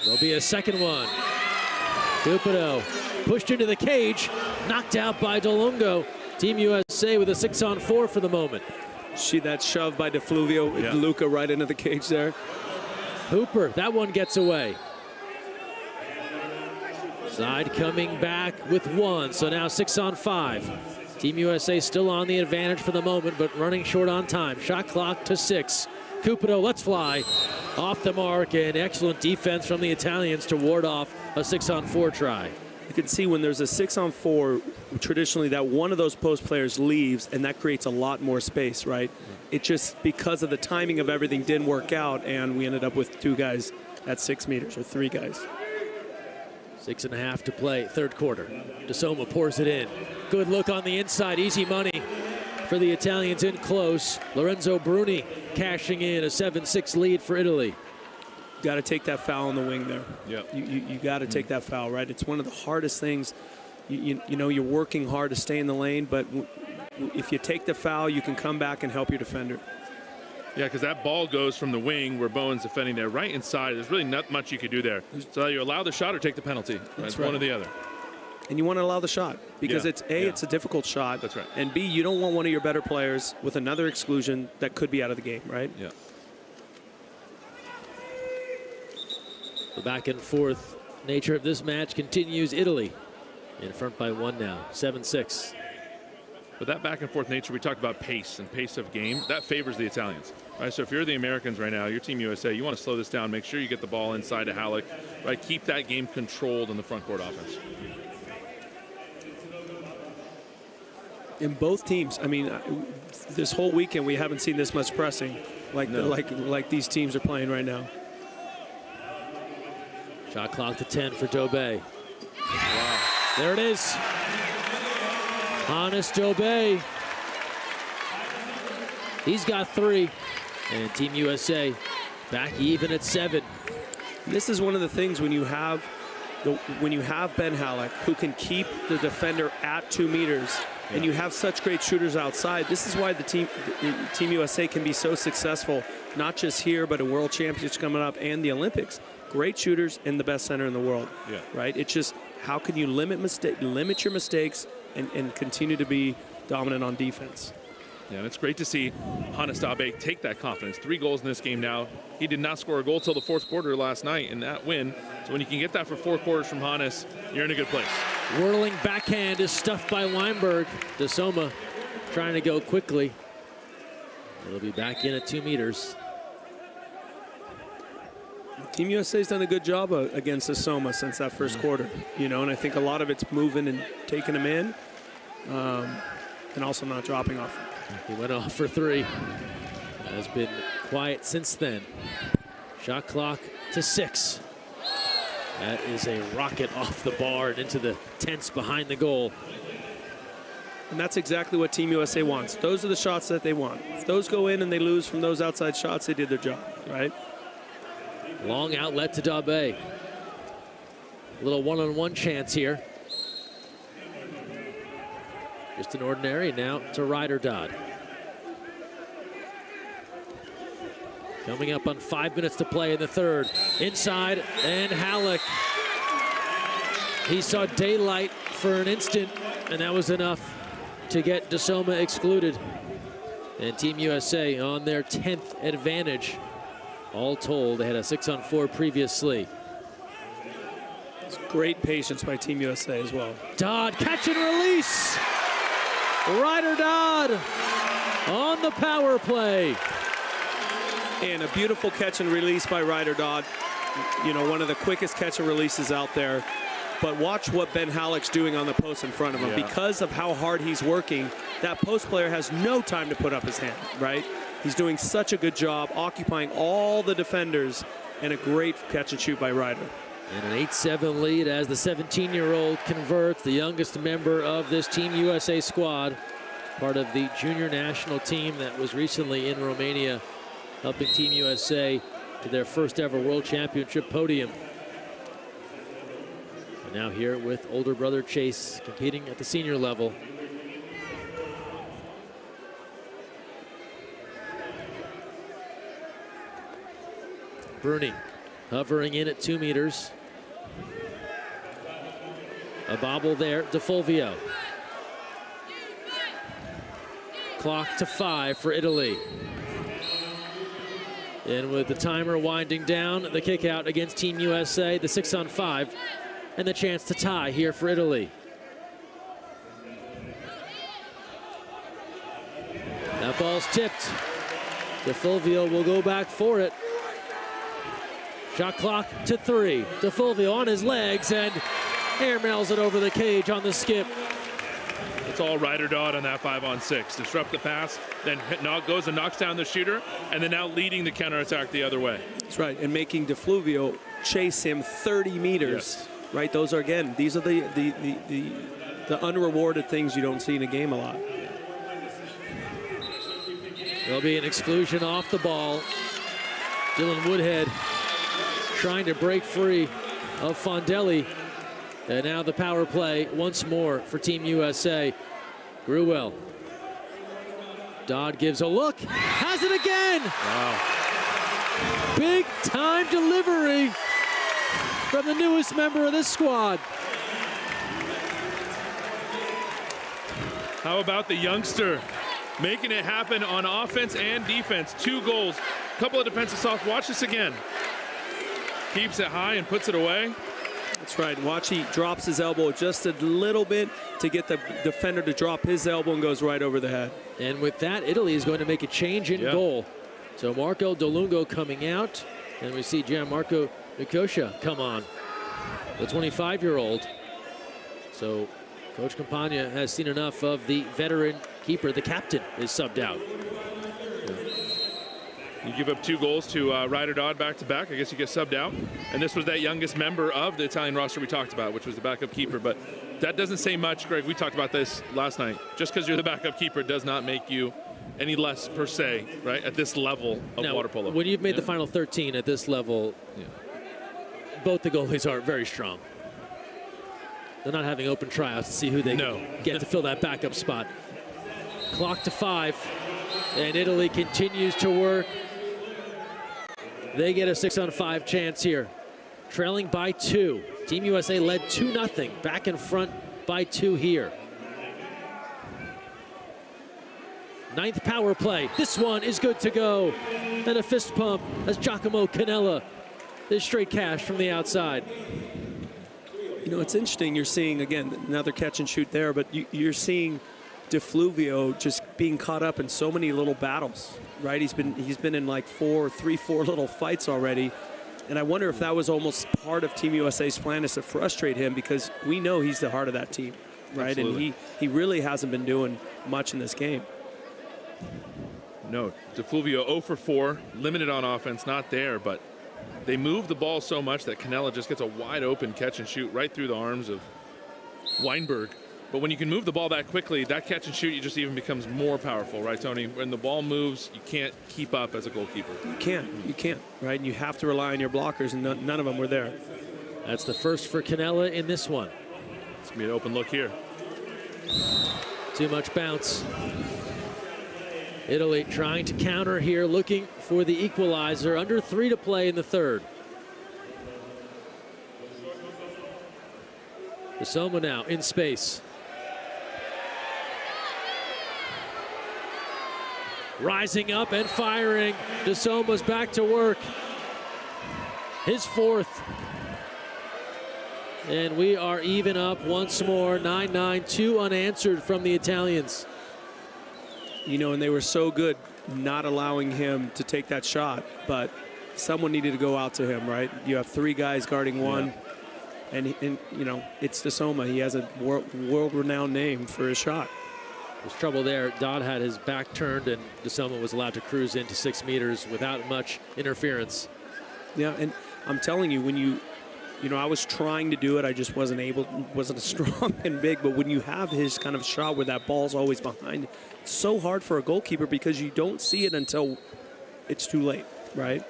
There'll be a second one. Cupido pushed into the cage, knocked out by DeLongo. Team USA with a 6-on-4 for the moment. See that shove by De Fluvio, yeah. Luca right into the cage there. Hooper, that one gets away. Side coming back with 1, so now 6-on-5. Team USA still on the advantage for the moment, but running short on time. Shot clock to 6. Cupido, let's fly. Off the mark, and excellent defense from the Italians to ward off a 6-on-4 try. I can see when there's a 6-on-4, traditionally that one of those post players leaves, and that creates a lot more space, right? It just, because of the timing of everything, didn't work out, and we ended up with 2 guys at 6 meters, or 3 guys. 6.5 to play, third quarter. DeSoma pours it in. Good look on the inside, easy money for the Italians in close. Lorenzo Bruni cashing in a 7-6 lead for Italy. Got to take that foul on the wing there. Yep. You got to take that foul, right? It's one of the hardest things. You know, you're working hard to stay in the lane, but if you take the foul, you can come back and help your defender. Yeah, because that ball goes from the wing where Bowen's defending there right inside. There's really not much you could do there. So you allow the shot or take the penalty. That's right. One or the other. And you want to allow the shot because Yeah. it's a difficult shot. That's right. And B, you don't want one of your better players with another exclusion that could be out of the game, right? Yeah. The back and forth nature of this match continues. Italy in front by 1 now, 7-6. But that back and forth nature, we talked about pace and pace of game, that favors the Italians. Right, so if you're the Americans right now, your Team USA, you want to slow this down, make sure you get the ball inside to Halleck, right? Keep that game controlled in the front court offense. In both teams, I mean, this whole weekend we haven't seen this much pressing like like these teams are playing right now. Shot clock to 10 for Dobé. Wow. There it is. Hannes Dobé. He's got 3. And Team USA back even at 7. This is one of the things when you have Ben Halleck, who can keep the defender at 2 meters, and you have such great shooters outside. This is why the Team USA can be so successful, not just here, but in World Championships coming up and the Olympics. Great shooters and the best center in the world. Yeah. Right? It's just how can you limit your mistakes and continue to be dominant on defense. Yeah, and it's great to see Hannes Dobé take that confidence. 3 goals in this game now. He did not score a goal till the 4th quarter last night in that win. So when you can get that for 4 quarters from Hannes, you're in a good place. Whirling backhand is stuffed by Weinberg. DeSoma trying to go quickly. It'll be back in at 2 meters. Team USA's done a good job against DeSoma since that first quarter, you know, and I think a lot of it's moving and taking him in, and also not dropping off. He went off for 3. Has been quiet since then. Shot clock to 6. That is a rocket off the bar and into the tents behind the goal. And that's exactly what Team USA wants. Those are the shots that they want. If those go in and they lose from those outside shots, they did their job, right? Long outlet to Dobé. Little one-on-one chance here. Just an ordinary now to Ryder Dodd. Coming up on 5 minutes to play in the third. Inside, and Halleck. He saw daylight for an instant, and that was enough to get DeSoma excluded. And Team USA on their 10th advantage. All told, they had a 6-on-4 previously. It's great patience by Team USA as well. Dodd, catch and release. Ryder Dodd on the power play. And a beautiful catch and release by Ryder Dodd. You know, one of the quickest catch and releases out there. But watch what Ben Halleck's doing on the post in front of him. Yeah. Because of how hard he's working, that post player has no time to put up his hand, right? He's doing such a good job occupying all the defenders, and a great catch and shoot by Ryder. And an 8-7 lead as the 17-year-old converts, the youngest member of this Team USA squad, part of the junior national team that was recently in Romania, helping Team USA to their first ever World Championship podium. And now here with older brother Chase competing at the senior level. Bruni hovering in at 2 meters. A bobble there, DeFulvio. Clock to 5 for Italy. And with the timer winding down, the kick out against Team USA, the 6-on-5, and the chance to tie here for Italy. That ball's tipped. DeFulvio will go back for it. Shot clock to 3. DeFulvio on his legs, and airmails it over the cage on the skip. It's all ride or dot on that 5-on-6. Disrupt the pass, then goes and knocks down the shooter, and then now leading the counterattack the other way. That's right, and making DeFluvio chase him 30 meters. Yes. Right, those are, again, these are the unrewarded things you don't see in a game a lot. There'll be an exclusion off the ball. Dylan Woodhead trying to break free of Fondelli. And now the power play once more for Team USA. Gruel. Dodd gives a look, has it again. Wow. Big time delivery from the newest member of this squad. How about the youngster making it happen on offense and defense? 2 goals, a couple of defensive stops. Watch this again. Keeps it high and puts it away. That's right. Watch, he drops his elbow just a little bit to get the defender to drop his elbow and goes right over the head. And with that, Italy is going to make a change in goal. So Marco Delungo coming out, and we see Gianmarco Nicosia come on, the 25-year-old. So Coach Campagna has seen enough of the veteran keeper. The captain is subbed out. You give up 2 goals to Ryder Dodd back-to-back. I guess you get subbed out. And this was that youngest member of the Italian roster we talked about, which was the backup keeper. But that doesn't say much, Greg. We talked about this last night. Just because you're the backup keeper does not make you any less per se, right, at this level of water polo. When you've made the final 13 at this level, both the goalies are very strong. They're not having open tryouts to see who they get to fill that backup spot. Clock to 5, and Italy continues to work. They get a 6-on-5 chance here. Trailing by 2. Team USA led 2-0. Back in front by 2 here. 9th power play. This one is good to go. And a fist pump as Giacomo Canella is straight cash from the outside. You know, it's interesting. You're seeing, again, another catch and shoot there, but you're seeing DeFluvio just being caught up in so many little battles, right? He's been in like 4 little fights already, and I wonder if that was almost part of Team USA's plan, is to frustrate him, because we know he's the heart of that team, right? Absolutely. And he really hasn't been doing much in this game. No, DeFluvio 0 for 4, limited on offense, not there, but they move the ball so much that Canella just gets a wide open catch and shoot right through the arms of Weinberg. But when you can move the ball that quickly, that catch and shoot, it just even becomes more powerful, right, Tony? When the ball moves, you can't keep up as a goalkeeper. You can't, right? And you have to rely on your blockers, and none of them were there. That's the first for Canella in this one. It's going to be an open look here. Too much bounce. Italy trying to counter here, looking for the equalizer. Under 3 to play in the third. Soma now in space. Rising up and firing. DeSoma's back to work. His 4th. And we are even up once more. 9-9, 2 unanswered from the Italians. You know, and they were so good not allowing him to take that shot, but someone needed to go out to him, right? You have 3 guys guarding 1. Yeah. And you know, it's DeSoma. He has a world-renowned name for his shot. There's trouble there. Dodd had his back turned, and DeSoma was allowed to cruise into 6 meters without much interference. Yeah, and I'm telling you, when you know, I was trying to do it, I just wasn't as strong and big. But when you have his kind of shot where that ball's always behind, it's so hard for a goalkeeper because you don't see it until it's too late, right?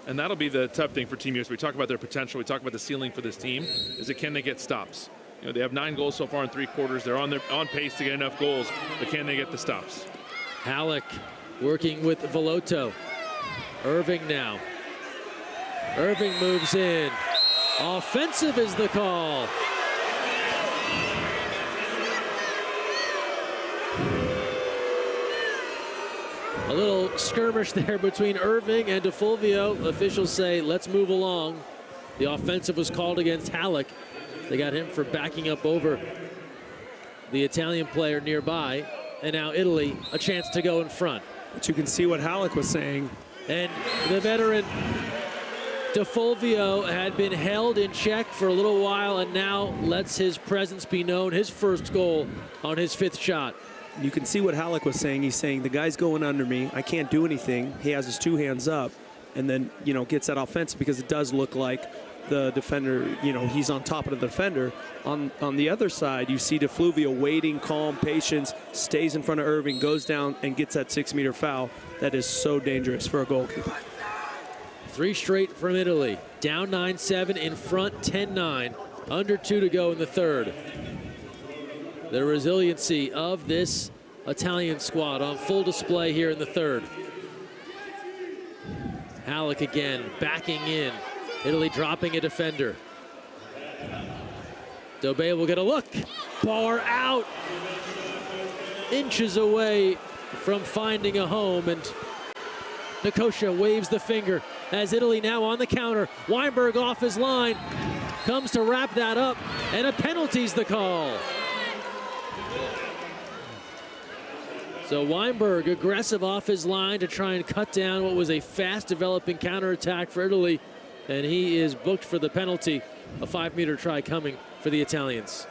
And that'll be the tough thing for Team USA. We talk about their potential. We talk about the ceiling for this team. Is that can they get stops? You know, they have 9 goals so far in 3 quarters. They're on pace to get enough goals, but can they get the stops? Halleck working with Velotto. Irving now. Irving moves in. Offensive is the call. A little skirmish there between Irving and DeFulvio. Officials say, let's move along. The offensive was called against Halleck. They got him for backing up over the Italian player nearby. And now Italy, a chance to go in front. But you can see what Halleck was saying. And the veteran DeFulvio had been held in check for a little while and now lets his presence be known. His first goal on his 5th shot. You can see what Halleck was saying. He's saying, the guy's going under me. I can't do anything. He has his 2 hands up and then, you know, gets that offensive because it does look like the defender, you know, he's on top of the defender. On the other side, you see DeFluvio waiting, calm, patience, stays in front of Irving, goes down and gets that 6-meter foul. That is so dangerous for a goalkeeper. 3 straight from Italy. Down 9-7, in front 10-9. Under 2 to go in the 3rd. The resiliency of this Italian squad on full display here in the 3rd. Halleck again, backing in. Italy dropping a defender. Dobé will get a look. Bar out. Inches away from finding a home, and Nicosia waves the finger as Italy now on the counter. Weinberg off his line. Comes to wrap that up, and a penalty's the call. So Weinberg aggressive off his line to try and cut down what was a fast developing counterattack for Italy. And he is booked for the penalty. A 5-meter try coming for the Italians.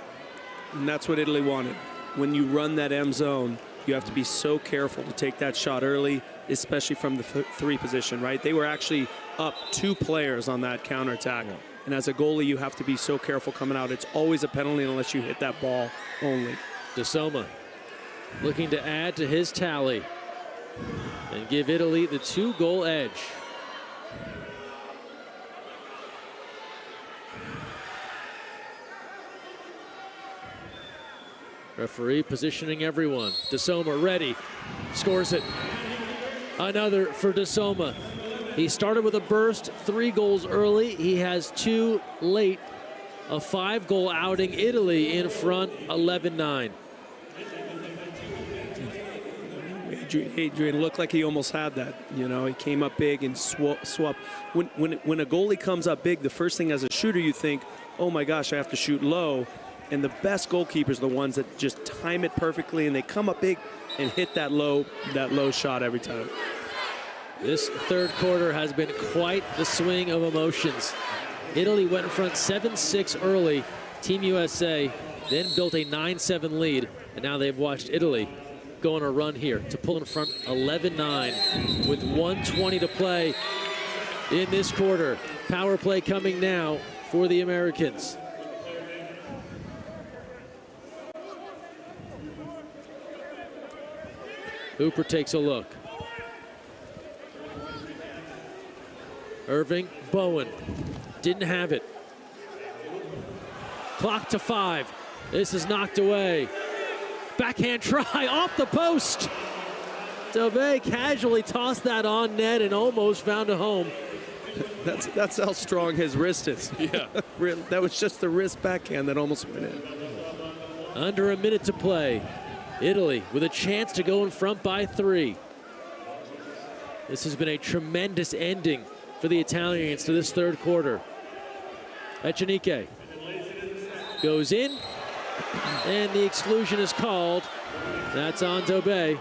And that's what Italy wanted. When you run that M zone, you have to be so careful to take that shot early, especially from the 3 position, right? They were actually up 2 players on that counterattack. Yeah. And as a goalie, you have to be so careful coming out. It's always a penalty unless you hit that ball only. De Soma looking to add to his tally and give Italy the 2-goal edge. Referee positioning everyone. De Soma ready, scores it. Another for De Soma. He started with a burst, 3 goals early. He has 2 late. A 5-goal outing. Italy in front, 11-9. Adrian looked like he almost had that. You know, he came up big and swapped. When a goalie comes up big, the first thing as a shooter you think, oh my gosh, I have to shoot low. And the best goalkeepers are the ones that just time it perfectly, and they come up big and hit that low shot every time. This 3rd quarter has been quite the swing of emotions. Italy went in front 7-6 early. Team USA then built a 9-7 lead, and now they've watched Italy go on a run here to pull in front 11-9 with 1:20 to play in this quarter. Power play coming now for the Americans. Hooper takes a look. Irving, Bowen, didn't have it. Clock to 5. This is knocked away. Backhand try off the post. Dobé casually tossed that on net and almost found a home. That's how strong his wrist is. Yeah. That was just the wrist backhand that almost went in. Under a minute to play. Italy with a chance to go in front by 3. This has been a tremendous ending for the Italians to this 3rd quarter. Echenique goes in, and the exclusion is called. That's on Dobé.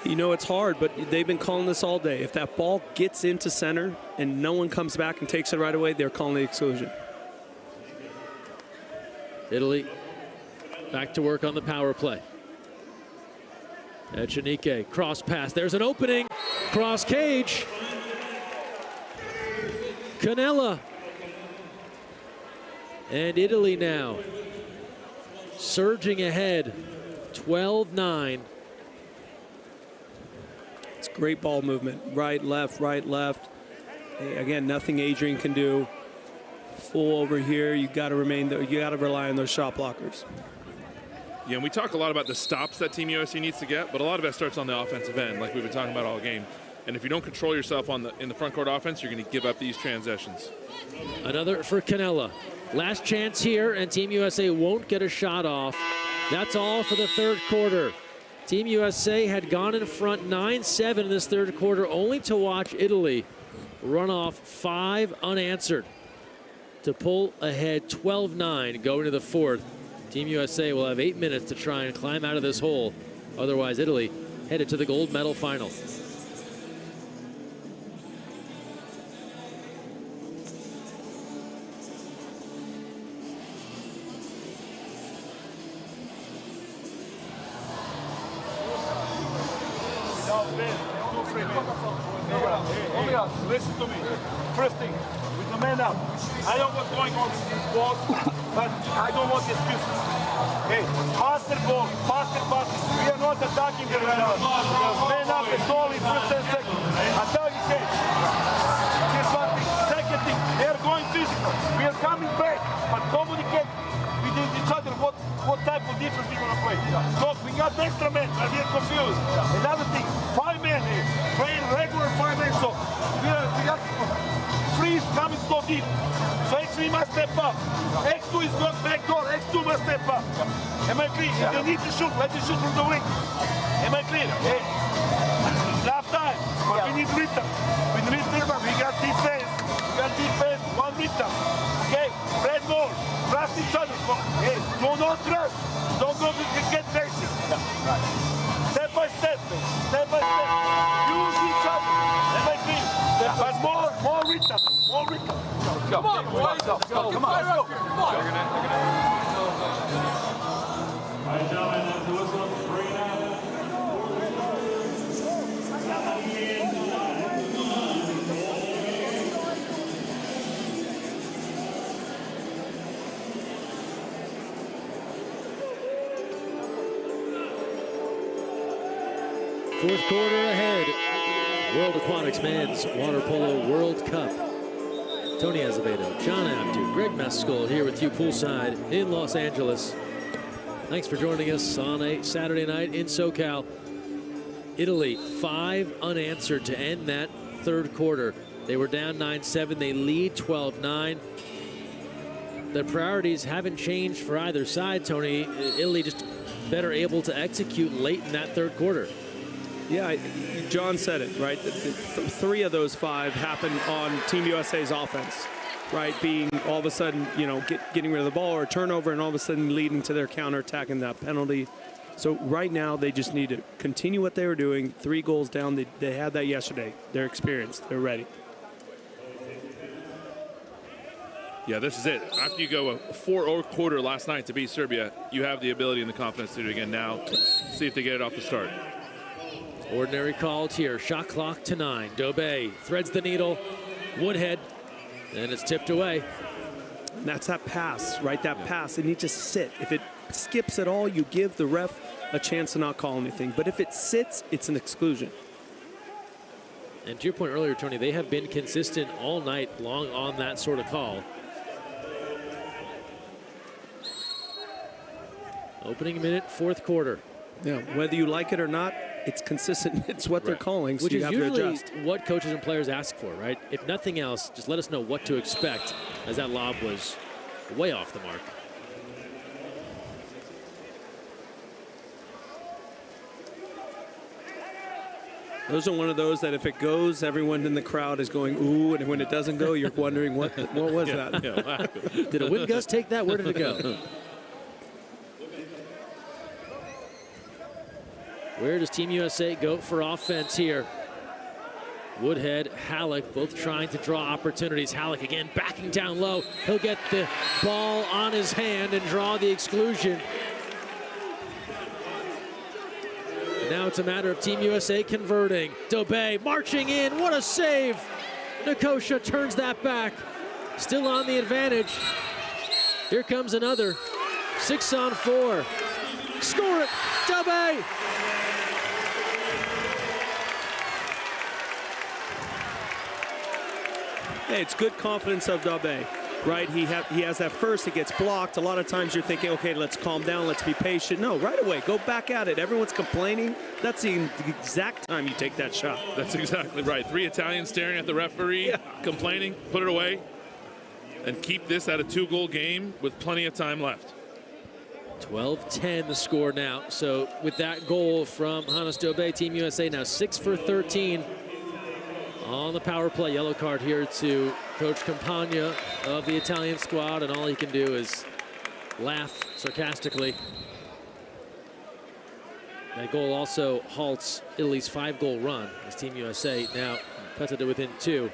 You know, it's hard, but they've been calling this all day. If that ball gets into center and no one comes back and takes it right away, they're calling the exclusion. Italy back to work on the power play. Echenique, cross pass. There's an opening. Cross cage. Canella. And Italy now surging ahead, 12-9. It's great ball movement. Right, left, right, left. Hey, again, nothing Adrian can do. Full over here. You got to rely on those shot blockers. Yeah, and we talk a lot about the stops that Team USA needs to get, but a lot of that starts on the offensive end, like we've been talking about all game. And if you don't control yourself in the front court offense, you're going to give up these transitions. Another for Canella. Last chance here, and Team USA won't get a shot off. That's all for the 3rd quarter. Team USA had gone in front 9-7 in this 3rd quarter, only to watch Italy run off 5 unanswered to pull ahead 12-9 going to the 4th. Team USA will have 8 minutes to try and climb out of this hole. Otherwise, Italy headed to the gold medal final. 2-3 minutes. Hey, listen to me. First thing, with the man up, I know what's going on in this ball, but I don't want excuses. Hey, faster ball, faster. We are not attacking the man up. Man up is all in first and second. I tell you, hey, here's one thing. Second thing, they are going physical. We are coming back, but communicate with each other what type of defense we're going to play. Look, we got extra men, and we are confused. Another thing, 5 men here, playing regular 5 men, so we got freeze coming so deep. So X3 must step up. X2 is going back door, X2 must step up. Am I clear? If they need to shoot, let them shoot from the wing. Am I clear? Hey, enough time, but we need rhythm. We need rhythm, we got defense, one rhythm. Okay, spread more, trust each other. Hey, do not trust, don't go get crazy. Step by step, use each other. Am I clear? But more rhythm, Come on, let's go. Come on. Fourth quarter ahead. World Aquatics Men's Water Polo World Cup. Tony Azevedo, John Abdu, Greg Meskel here with you poolside in Los Angeles. Thanks for joining us on a Saturday night in SoCal. Italy, 5 unanswered to end that third quarter. They were down 9-7. They lead 12-9. The priorities haven't changed for either side, Tony. Italy just better able to execute late in that third quarter. Yeah, John said it, right? 3 of those 5 happened on Team USA's offense, right? Being all of a sudden, getting rid of the ball or a turnover and all of a sudden leading to their counterattack and that penalty. So right now they just need to continue what they were doing. 3 goals down. They had that yesterday. They're experienced. They're ready. Yeah, this is it. After you go a 4-0 quarter last night to beat Serbia, you have the ability and the confidence to do it again now. See if they get it off the start. Ordinary called here. Shot clock to 9. Dobe threads the needle. Woodhead. And it's tipped away. And that's that pass, right? That pass. It needs to sit. If it skips at all, you give the ref a chance to not call anything. But if it sits, it's an exclusion. And to your point earlier, Tony, they have been consistent all night long on that sort of call. Opening minute, fourth quarter. Yeah, whether you like it or not, it's consistent. It's what they're calling, so which you is have to usually adjust. what coaches and players ask for, right? If nothing else, just let us know what to expect, as that lob was way off the mark. Those are one of those that if it goes, everyone in the crowd is going, ooh, and when it doesn't go, you're wondering what was that? Yeah. Did a wind gust take that? Where did it go? Where does Team USA go for offense here? Woodhead, Halleck, both trying to draw opportunities. Halleck again backing down low. He'll get the ball on his hand and draw the exclusion. Now it's a matter of Team USA converting. Dobe marching in. What a save. Nicosia turns that back. Still on the advantage. Here comes another. 6-on-4. Score it. Dobe. Hey, it's good confidence of Dobe, right? He has that first, it gets blocked. A lot of times you're thinking, okay, let's calm down, let's be patient. No, right away, go back at it. Everyone's complaining. That's the exact time you take that shot. That's exactly right. 3 Italians staring at the referee, complaining, put it away, and keep this at a 2-goal game with plenty of time left. 12-10 the score now. So with that goal from Hannes Dobe, Team USA now 6 for 13 on the power play. Yellow card here to Coach Campagna of the Italian squad, and all he can do is laugh sarcastically. That goal also halts Italy's 5-goal run as Team USA now cuts it to within 2.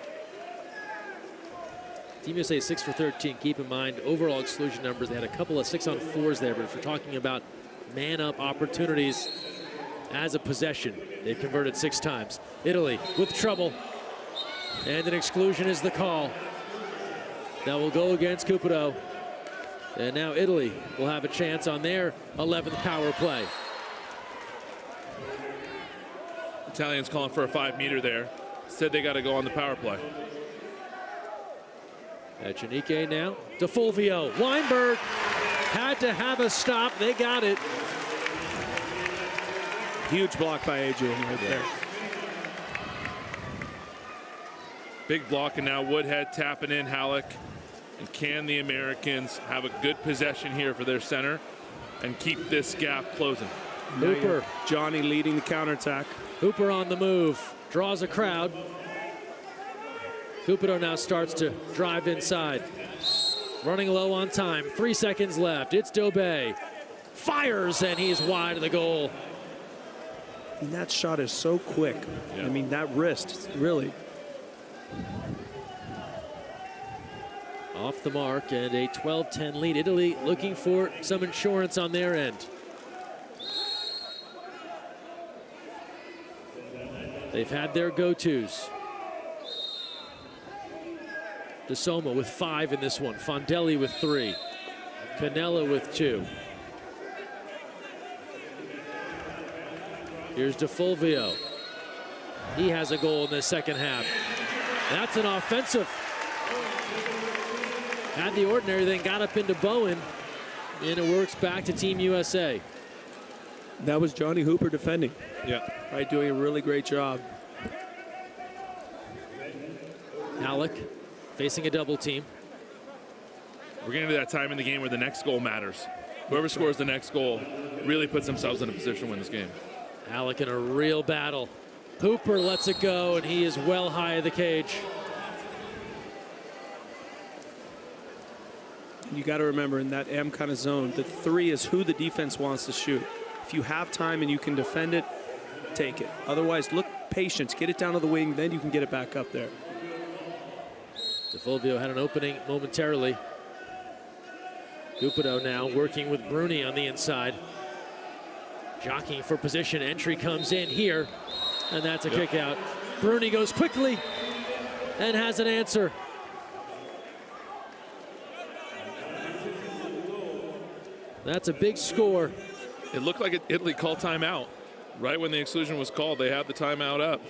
Team USA is 6 for 13. Keep in mind, overall exclusion numbers, they had a couple of 6-on-4s there, but if we're talking about man-up opportunities, as a possession. They've converted 6 times. Italy with trouble. And an exclusion is the call. That will go against Cupido. And now Italy will have a chance on their 11th power play. Italians calling for a 5-meter there. Said they got to go on the power play. Echenique now to Fulvio. Weinberg had to have a stop. They got it. Huge block by Adrian right there. Big block, and now Woodhead tapping in Halleck. And can the Americans have a good possession here for their center and keep this gap closing? Hooper. Johnny leading the counterattack. Hooper on the move. Draws a crowd. Cupido now starts to drive inside. Running low on time. 3 seconds left. It's Dobé. Fires, and he's wide of the goal. And that shot is so quick. Yeah. I mean, that wrist, really. Off the mark, and a 12-10 lead. Italy looking for some insurance on their end. They've had their go-tos. De Soma with 5 in this one. Fondelli with 3. Canella with 2. Here's De Fulvio. He has a goal in the second half. That's an offensive. Had the ordinary, then got up into Bowen, and it works back to Team USA. That was Johnny Hooper defending. Yeah. Right, doing a really great job. Halleck facing a double team. We're getting to that time in the game where the next goal matters. Whoever scores the next goal really puts themselves in a position to win this game. Halleck in a real battle. Hooper lets it go, and he is well high of the cage. You got to remember, in that M kind of zone, the 3 is who the defense wants to shoot. If you have time and you can defend it, take it. Otherwise, look patient, get it down to the wing, then you can get it back up there. De Fulvio had an opening momentarily. Cupido now working with Bruni on the inside. Jockeying for position. Entry comes in here, and that's a kick out. Bruni goes quickly and has an answer. That's a big score. It looked like Italy called timeout. Right when the exclusion was called, they had the timeout up.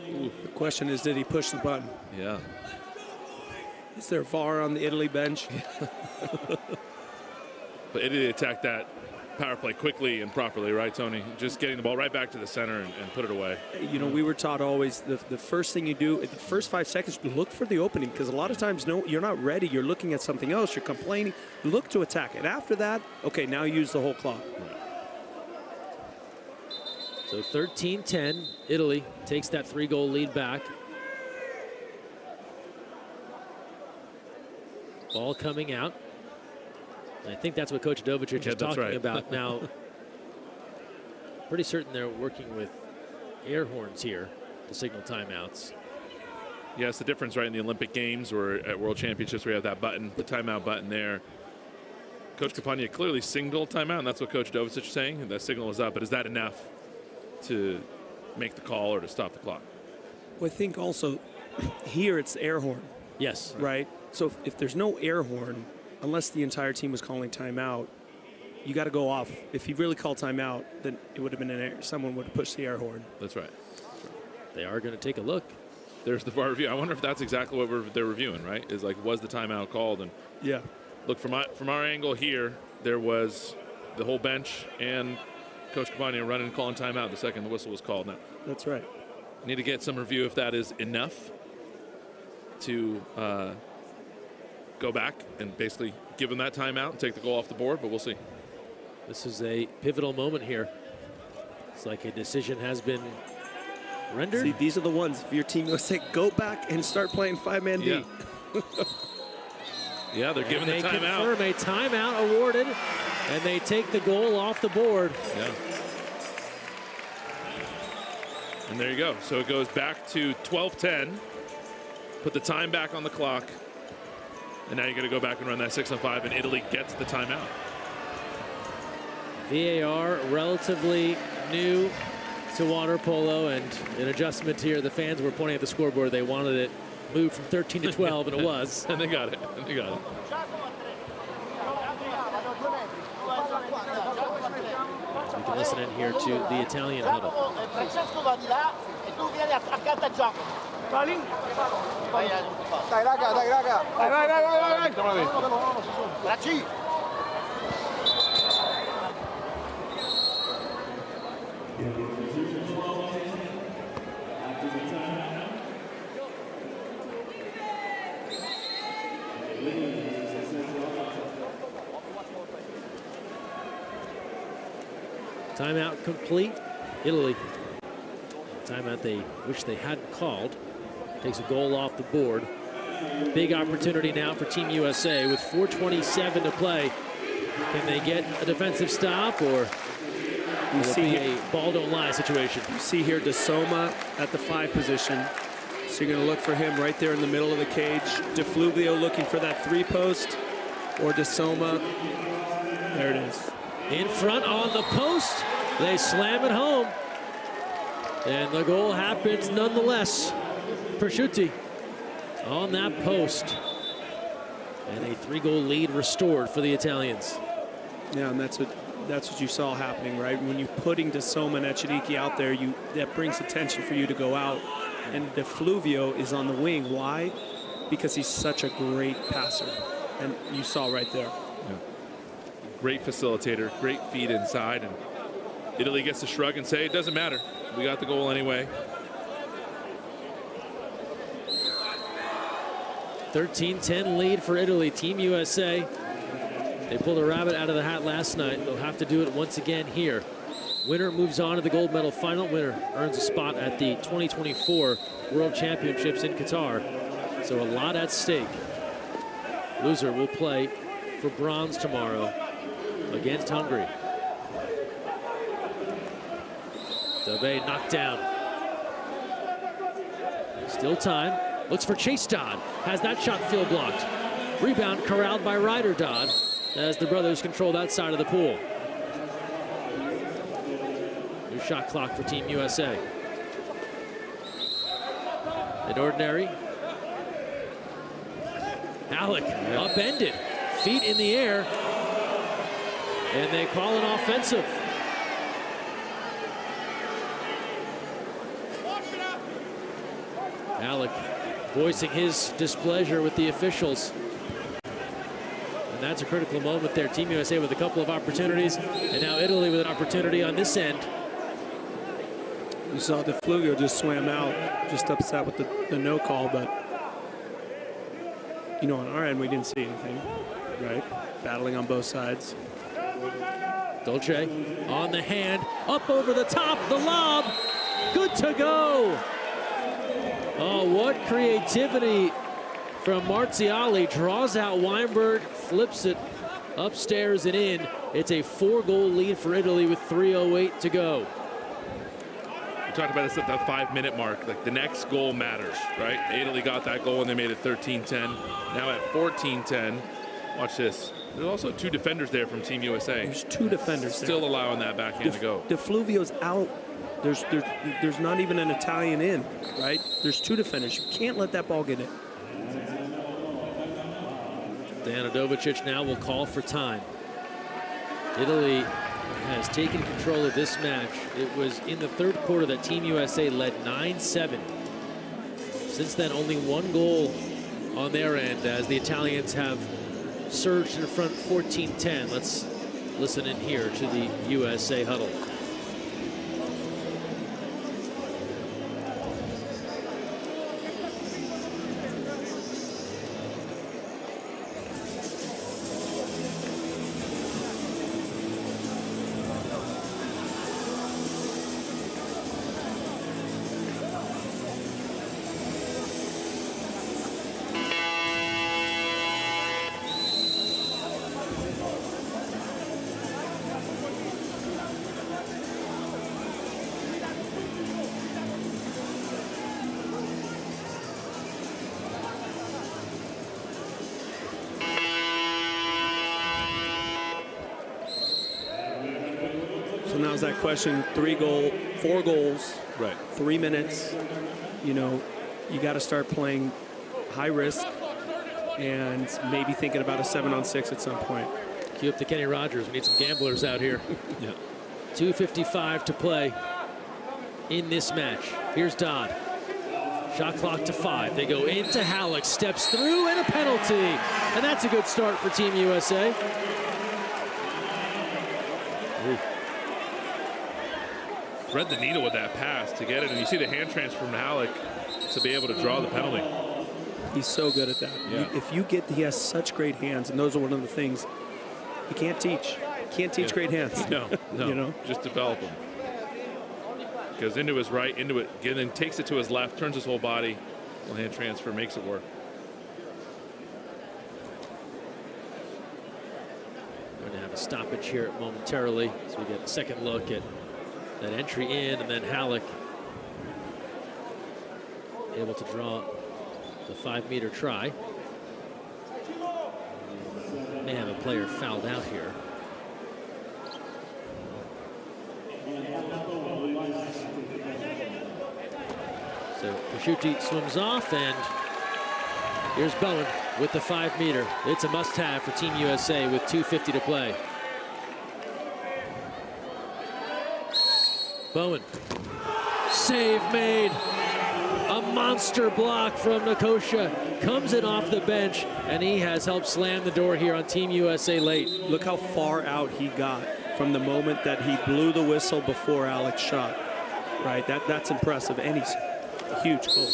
Ooh, the question is, did he push the button? Yeah. Is there VAR on the Italy bench? But Italy attacked that power play quickly and properly, right, Tony? Just getting the ball right back to the center and put it away. You know, we were taught always the first thing you do, in the first 5 seconds, look for the opening, because a lot of times, no, you're not ready. You're looking at something else. You're complaining. Look to attack. And after that, okay, now use the whole clock. So 13-10, Italy takes that 3-goal lead back. Ball coming out. And I think that's what Coach Dovicic is talking about now. Pretty certain they're working with air horns here to signal timeouts. Yeah, it's the difference, right, in the Olympic Games or at World Championships where you have that button, the timeout button there. Coach Campagna clearly signaled timeout, and that's what Coach Dovicic is saying, and that signal is up. But is that enough to make the call or to stop the clock? Well, I think also here it's the air horn. Yes. Right? So if there's no air horn, unless the entire team was calling timeout, you got to go off. If you really called timeout, then it would have been an air. Someone would have pushed the air horn. That's right. They are going to take a look. There's the VAR review. I wonder if that's exactly what they're reviewing, right? Is like, was the timeout called? And yeah. Look, from our angle here, there was the whole bench and Coach Campagna running and calling timeout the second the whistle was called. Now, that's right. Need to get some review if that is enough to go back and basically give them that timeout and take the goal off the board, but we'll see. This is a pivotal moment here. It's like a decision has been rendered. See, these are the ones. If your team will say, go back and start playing 5-man D. Yeah, they're giving the timeout. They confirm a timeout awarded, and they take the goal off the board. Yeah. And there you go. So it goes back to 12-10. Put the time back on the clock. And now you're going to go back and run that 6-on-5, and Italy gets the timeout. VAR relatively new to water polo, and an adjustment here. The fans were pointing at the scoreboard. They wanted it moved from 13 to 12, and it was. And they got it. And they got it. So we can listen in here to the Italian huddle. Francesco va di là e tu vieni accanto a Giacomo. Vai, Dai raga, dai raga. vai. Bracci. Timeout complete. Italy. Timeout they wish they hadn't called. Takes a goal off the board. Big opportunity now for Team USA with 4:27 to play. Can they get a defensive stop, or will it be a ball don't lie situation? You see here DeSoma at the 5 position. So you're going to look for him right there in the middle of the cage. DeFluvio looking for that 3 post, or DeSoma. There it is. In front on the post. They slam it home. And the goal happens nonetheless. Prosciutti on that post. And a 3-goal lead restored for the Italians. Yeah, and that's what you saw happening, right? When you're putting DeSoma and Echenique out there, that brings attention for you to go out. And DeFluvio is on the wing. Why? Because he's such a great passer. And you saw right there. Yeah. Great facilitator, great feed inside, and Italy gets to shrug and say, it doesn't matter. We got the goal anyway. 13-10 lead for Italy. Team USA. They pulled a rabbit out of the hat last night. They'll have to do it once again here. Winner moves on to the gold medal final. Winner earns a spot at the 2024 World Championships in Qatar. So a lot at stake. Loser will play for bronze tomorrow against Hungary. Dove knocked down. Still time. Looks for Chase Dodd. Has that shot field blocked. Rebound corralled by Ryder Dodd as the brothers control that side of the pool. New shot clock for Team USA. An ordinary. Alec upended. Feet in the air. And they call an offensive. Alec voicing his displeasure with the officials. And that's a critical moment there. Team USA with a couple of opportunities, and now Italy with an opportunity on this end. You saw DeFluvio just swam out, just upset with the no call, but you know, on our end we didn't see anything, right? Battling on both sides. Dolce on the hand, up over the top, the lob, good to go. Oh, what creativity from Marziali. Draws out Weinberg, flips it upstairs and in. It's a 4-goal lead for Italy with 3:08 to go. We talked about this at the 5-minute mark. Like, the next goal matters, right? Italy got that goal and they made it 13-10. Now at 14-10, watch this. There's also 2 defenders there from Team USA. There's 2 defenders still there. allowing that backhand to go. DeFluvio's out. There's not even an Italian in, right? There's 2 defenders. You can't let that ball get in. Dejana Dovicic now will call for time. Italy has taken control of this match. It was in the 3rd quarter that Team USA led 9-7. Since then, only 1 goal on their end as the Italians have surged in front 14-10. Let's listen in here to the USA huddle. So now's that question: 4 goals, Right. 3 minutes. You know, you got to start playing high risk and maybe thinking about a 7-on-6 at some point. Cue up the Kenny Rogers. We need some gamblers out here. Yeah. 2:55 to play in this match. Here's Dodd. Shot clock to 5. They go into Halleck, steps through, and a penalty. And that's a good start for Team USA. Ooh. Thread the needle with that pass to get it, and you see the hand transfer from Halleck to be able to draw the penalty. He's so good at that. Yeah. He has such great hands, and those are one of the things you can't teach. Can't teach great hands. No, no, You know? just develop them. Goes into his right, into it, and then takes it to his left, turns his whole body, little hand transfer, makes it work. Going to have a stoppage here momentarily, so we get a second look at that entry in, and then Halleck able to draw the 5-meter try. May have a player fouled out here. So Prosciutti swims off, and here's Bowen with the 5-meter. It's a must-have for Team USA with 2:50 to play. Bowen. Save made. A monster block from Nicosia. Comes in off the bench, and he has helped slam the door here on Team USA late. Look how far out he got from the moment that he blew the whistle before Alex shot. Right, that's impressive, and he's a huge goal.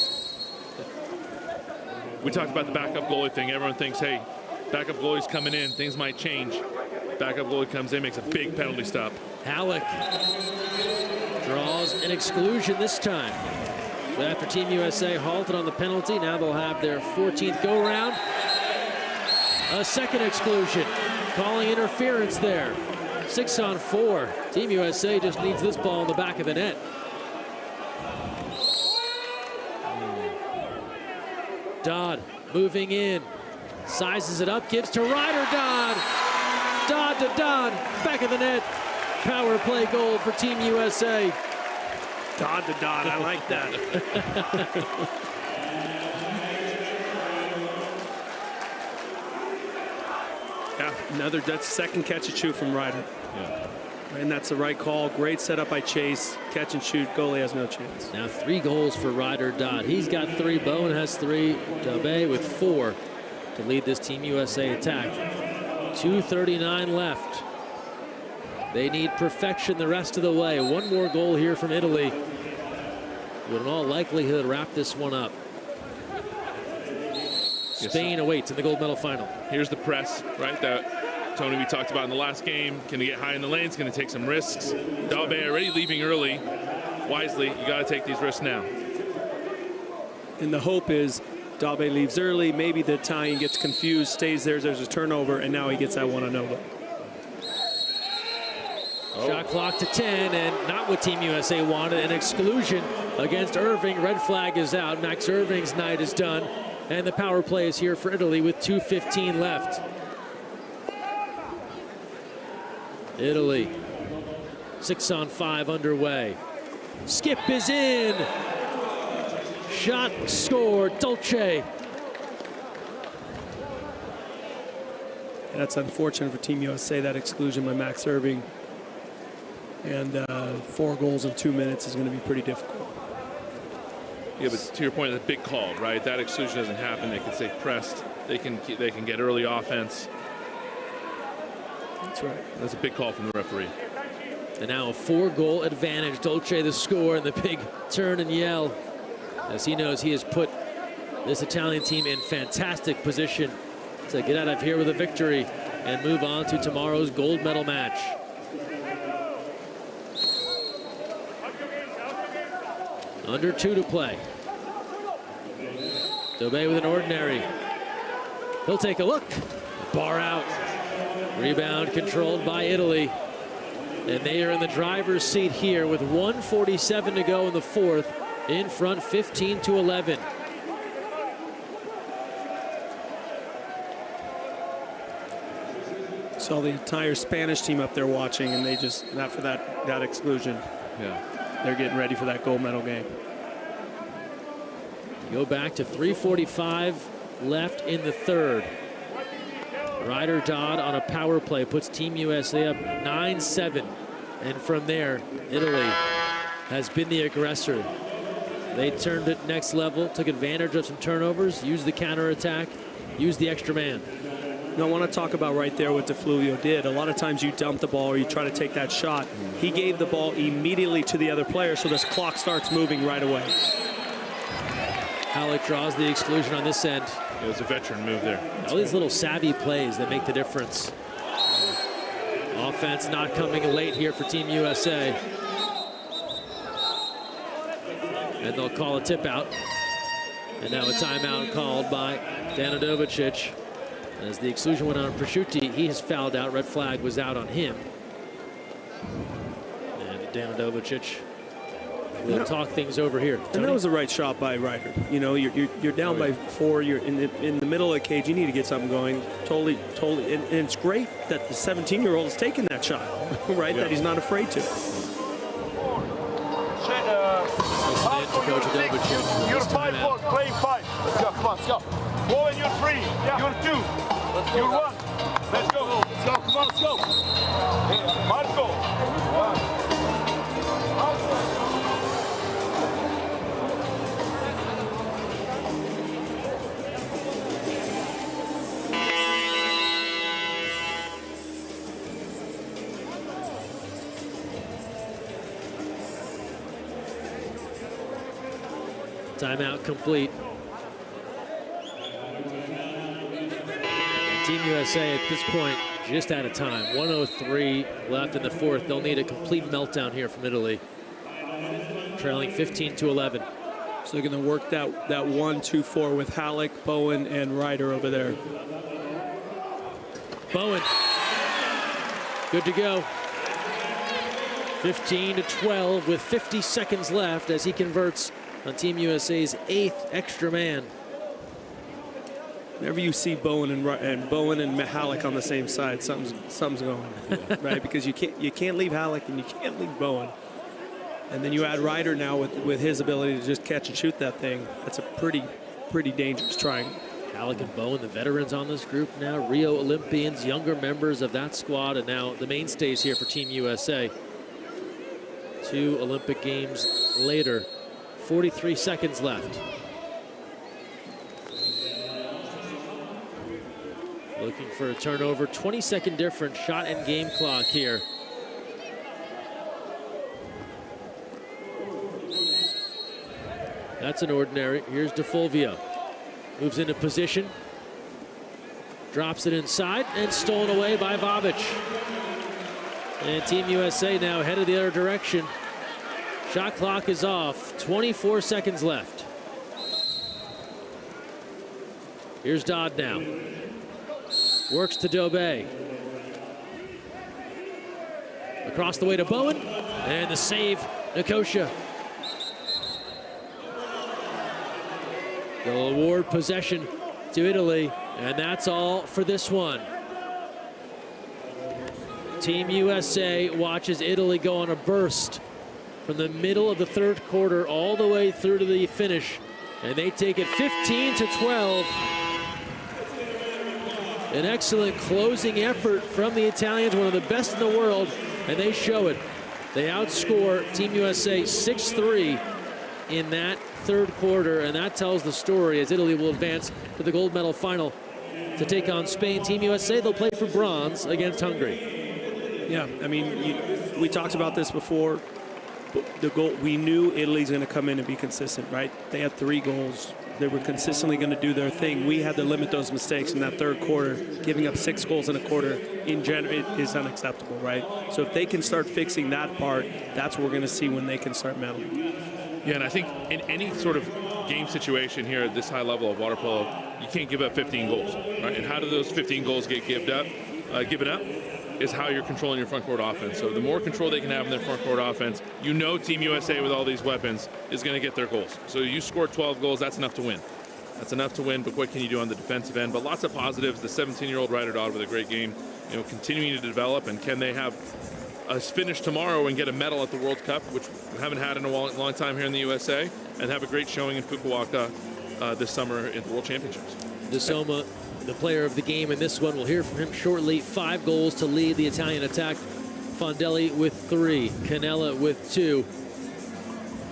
We talked about the backup goalie thing. Everyone thinks, hey, backup goalie's coming in, things might change. Backup goalie comes in, makes a big penalty stop. Halleck draws an exclusion this time. So after Team USA halted on the penalty, now they'll have their 14th go-round. A second exclusion, calling interference there. 6-on-4. Team USA just needs this ball in the back of the net. Dodd moving in, sizes it up, gives to Ryder Dodd. Dodd to Dodd, back of the net. Power play goal for Team USA. Dodd to Dodd, I like that. Yeah, that's second catch and shoot from Ryder. Yeah. And that's the right call. Great setup by Chase. Catch and shoot. Goalie has no chance. Now 3 goals for Ryder Dodd. He's got 3. Bowen has 3. Dabé with 4 to lead this Team USA attack. 2:39 left. They need perfection the rest of the way. 1 more goal here from Italy would in all likelihood wrap this one up. Spain awaits in the gold medal final. Here's the press, right, that Tony, we talked about in the last game. Can he get high in the lanes? Can he take some risks? Dabé already leaving early. Wisely, you got to take these risks now. And the hope is Dabé leaves early. Maybe the Italian gets confused, stays there. There's a turnover, and now he gets that 1-0. Shot clock to 10, and not what Team USA wanted. An exclusion against Irving. Red flag is out. Max Irving's night is done. And the power play is here for Italy with 2:15 left. Italy, 6-on-5 underway. Skip is in. Shot scored. Dolce. That's unfortunate for Team USA, that exclusion by Max Irving. And 4 goals in 2 minutes is going to be pretty difficult. Yeah, but to your point, the big call, right? That exclusion doesn't happen. They can stay pressed. They can get early offense. That's right. That's a big call from the referee. And now a 4-goal advantage. Dolce the score, and the big turn and yell, as he knows he has put this Italian team in fantastic position to get out of here with a victory and move on to tomorrow's gold medal match. Under 2 to play. Dabé with an ordinary. He'll take a look. Bar out. Rebound controlled by Italy. And they are in the driver's seat here with 1:47 to go in the 4th. In front 15-11. Saw the entire Spanish team up there watching, and they just, after that exclusion, they're getting ready for that gold medal game. Go back to 3:45 left in the third. Ryder Dodd on a power play puts Team USA up 9-7. And from there, Italy has been the aggressor. They turned it next level, took advantage of some turnovers, used the counterattack, used the extra man. Now, I want to talk about right there what DeFluvio did. A lot of times you dump the ball or you try to take that shot. He gave the ball immediately to the other player, so this clock starts moving right away. Halleck draws the exclusion on this end. It was a veteran move there. All these little savvy plays that make the difference. Offense not coming late here for Team USA. And they'll call a tip out. And now a timeout called by Danadovicic. As the exclusion went on Prosciutti, he has fouled out. Red flag was out on him. And Danadovicic will talk things over here. Tony? And that was the right shot by Ryder. You know, you're down by 4. You're in the middle of the cage. You need to get something going. Totally. And it's great that the 17-year-old is taking that shot, right? Yeah. That he's not afraid to. You're 5-4, playing 5. Let's go, come on, let's go. Bowen, you're 3. You're 2. You're 1. Let's go. Let's go, come on, let's go. Marco. Timeout complete. Team USA at this point just out of time. 1:03 left in the fourth. They'll need a complete meltdown here from Italy. Trailing 15-11. So they're going to work that 1-2-4 with Halleck, Bowen, and Ryder over there. Bowen. Good to go. 15-12 with 50 seconds left as he converts on Team USA's 8th extra man. Whenever you see Bowen and Halleck on the same side, something's going on, right? Because you can't leave Halleck and you can't leave Bowen, and then you add Ryder now with his ability to just catch and shoot that thing. That's a pretty dangerous triangle. Halleck and Bowen, the veterans on this group now, Rio Olympians, younger members of that squad, and now the mainstays here for Team USA. 2 Olympic Games later. 43 seconds left. Looking for a turnover. 20-second difference. Shot and game clock here. That's an ordinary. Here's DeFulvio. Moves into position. Drops it inside and stolen away by Vavic. And Team USA now headed the other direction. Shot clock is off. 24 seconds left. Here's Dodd now. Works to Dobé. Across the way to Bowen. And the save, Nicosia. They'll award possession to Italy. And that's all for this one. Team USA watches Italy go on a burst from the middle of the third quarter all the way through to the finish. And they take it 15-12. An excellent closing effort from the Italians, one of the best in the world, and they show it. They outscore Team USA 6-3 in that third quarter, and that tells the story as Italy will advance to the gold medal final to take on Spain. Team USA, they'll play for bronze against Hungary. Yeah, I mean, we talked about this before. The goal, we knew Italy's going to come in and be consistent, right? They had 3 goals. They were consistently going to do their thing. We had to limit those mistakes in that third quarter. Giving up 6 goals in a quarter in general is unacceptable, right? So if they can start fixing that part, that's what we're going to see when they can start meddling. Yeah, and I think in any sort of game situation here at this high level of water polo, you can't give up 15 goals, right? And how do those 15 goals get given up? Is how you're controlling your front court offense. So the more control they can have in their front court offense, you know Team USA with all these weapons is going to get their goals. So you score 12 goals, that's enough to win. That's enough to win, but what can you do on the defensive end? But lots of positives. The 17-year-old Ryder Dodd with a great game. continuing to develop, and can they have us finish tomorrow and get a medal at the World Cup, which we haven't had in a long time here in the USA, and have a great showing in Fukuoka this summer at the World Championships. DeSoma, the player of the game in this one. We'll hear from him shortly. 5 goals to lead the Italian attack. Fondelli with 3, Canella with 2.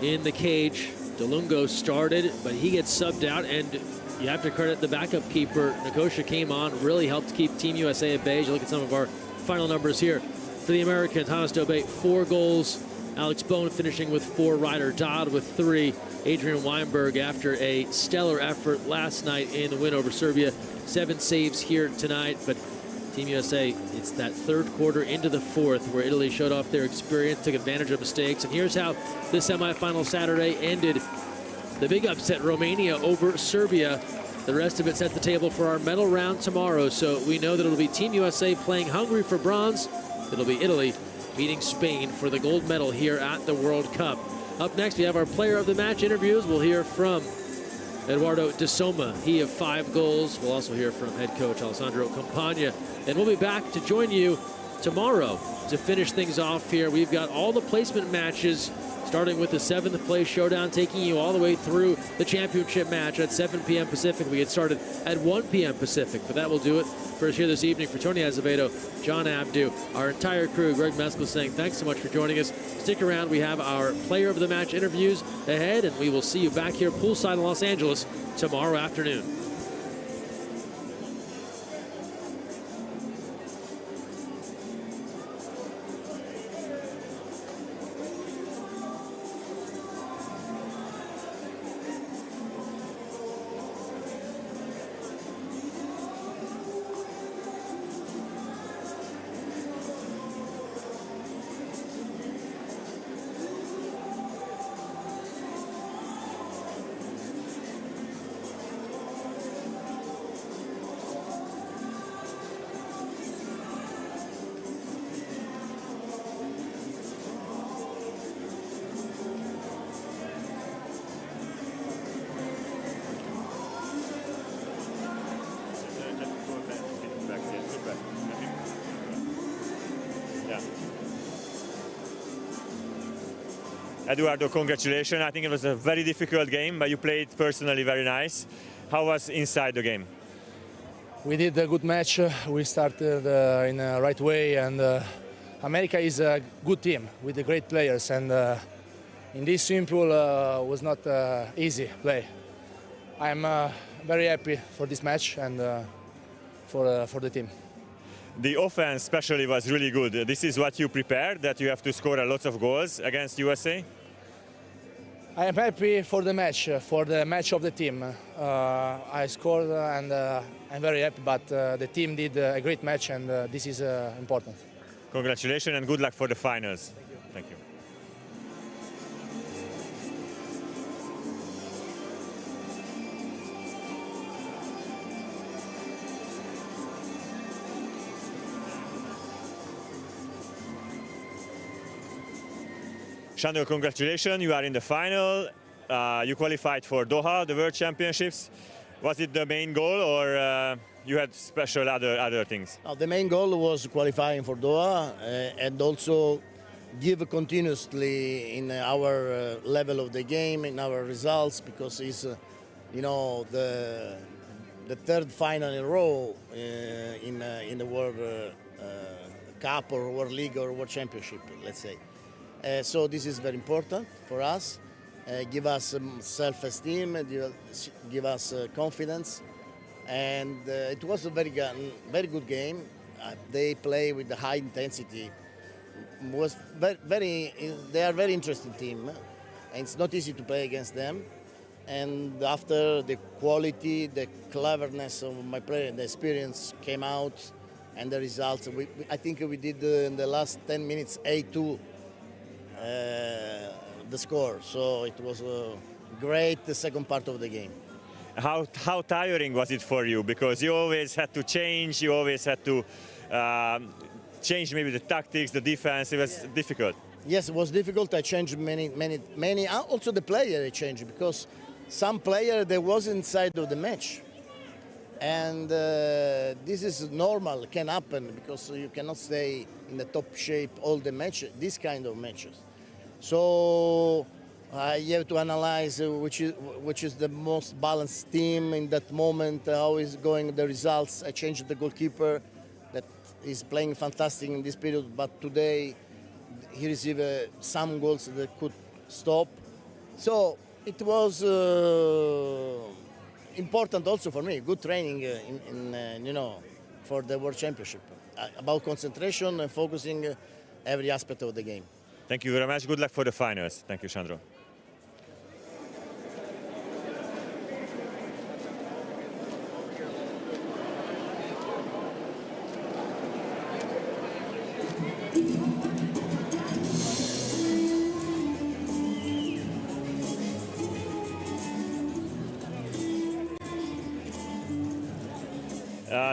In the cage, DeLungo started, but he gets subbed out, and you have to credit the backup keeper. Nakosha came on, really helped keep Team USA at bay. You look at some of our final numbers here. For the Americans, Hannes Dobé, 4 goals. Alex Bone finishing with 4. Ryder Dodd with 3. Adrian Weinberg, after a stellar effort last night in the win over Serbia, 7 saves here tonight. But Team USA, it's that third quarter into the fourth where Italy showed off their experience, took advantage of mistakes. And here's how the semifinal Saturday ended. The big upset, Romania over Serbia. The rest of it sets the table for our medal round tomorrow. So we know that it'll be Team USA playing Hungary for bronze. It'll be Italy meeting Spain for the gold medal here at the World Cup. Up next, we have our player of the match interviews. We'll hear from Eduardo DeSoma. He of 5 goals. We'll also hear from head coach Alessandro Campagna. And we'll be back to join you tomorrow to finish things off here. We've got all the placement matches, starting with the 7th place showdown, taking you all the way through the championship match at 7 p.m. Pacific. We get started at 1 p.m. Pacific, but that will do it for us here this evening. For Tony Azevedo, John Abdu, our entire crew, Greg Meskel saying thanks so much for joining us. Stick around. We have our player of the match interviews ahead, and we will see you back here poolside in Los Angeles tomorrow afternoon. Eduardo, congratulations. I think it was a very difficult game, but you played personally very nice. How was inside the game? We did a good match. We started in the right way, and America is a good team with the great players, and in this swimming pool was not easy play. I'm very happy for this match and for the team. The offense especially was really good. This is what you prepared, that you have to score lots of goals against USA? I am happy for the match of the team. I scored and I'm very happy, but the team did a great match, and this is important. Congratulations and good luck for the finals. Thank you. Shandor, congratulations, you are in the final. You qualified for Doha, the World Championships. Was it the main goal, or you had special other things? The main goal was qualifying for Doha and also give continuously in our level of the game, in our results, because it's, the third final in a row in the World Cup or World League or World Championship, let's say. So this is very important for us. Give us self-esteem, give us confidence, and it was a very good game. They play with the high intensity. They are a very interesting team, and it's not easy to play against them. And after the quality, the cleverness of my player, the experience came out, and the results. I think we did in the last 10 minutes 8-2. The score, so it was a great second part of the game. How tiring was it for you? Because you always had to change, you always had to change maybe the tactics, the defense. It was difficult. Yes, it was difficult. I changed many. Also the player I changed, because some player that was inside of the match. And this is normal, can happen because you cannot stay in the top shape all the matches, this kind of matches. So you have to analyze which is the most balanced team in that moment, how is going the results. I changed the goalkeeper that is playing fantastic in this period, but today he received some goals that could stop. So it was important also for me, good training for the World Championship, about concentration and focusing every aspect of the game. Thank you very much. Good luck for the finals. Thank you, Sandro.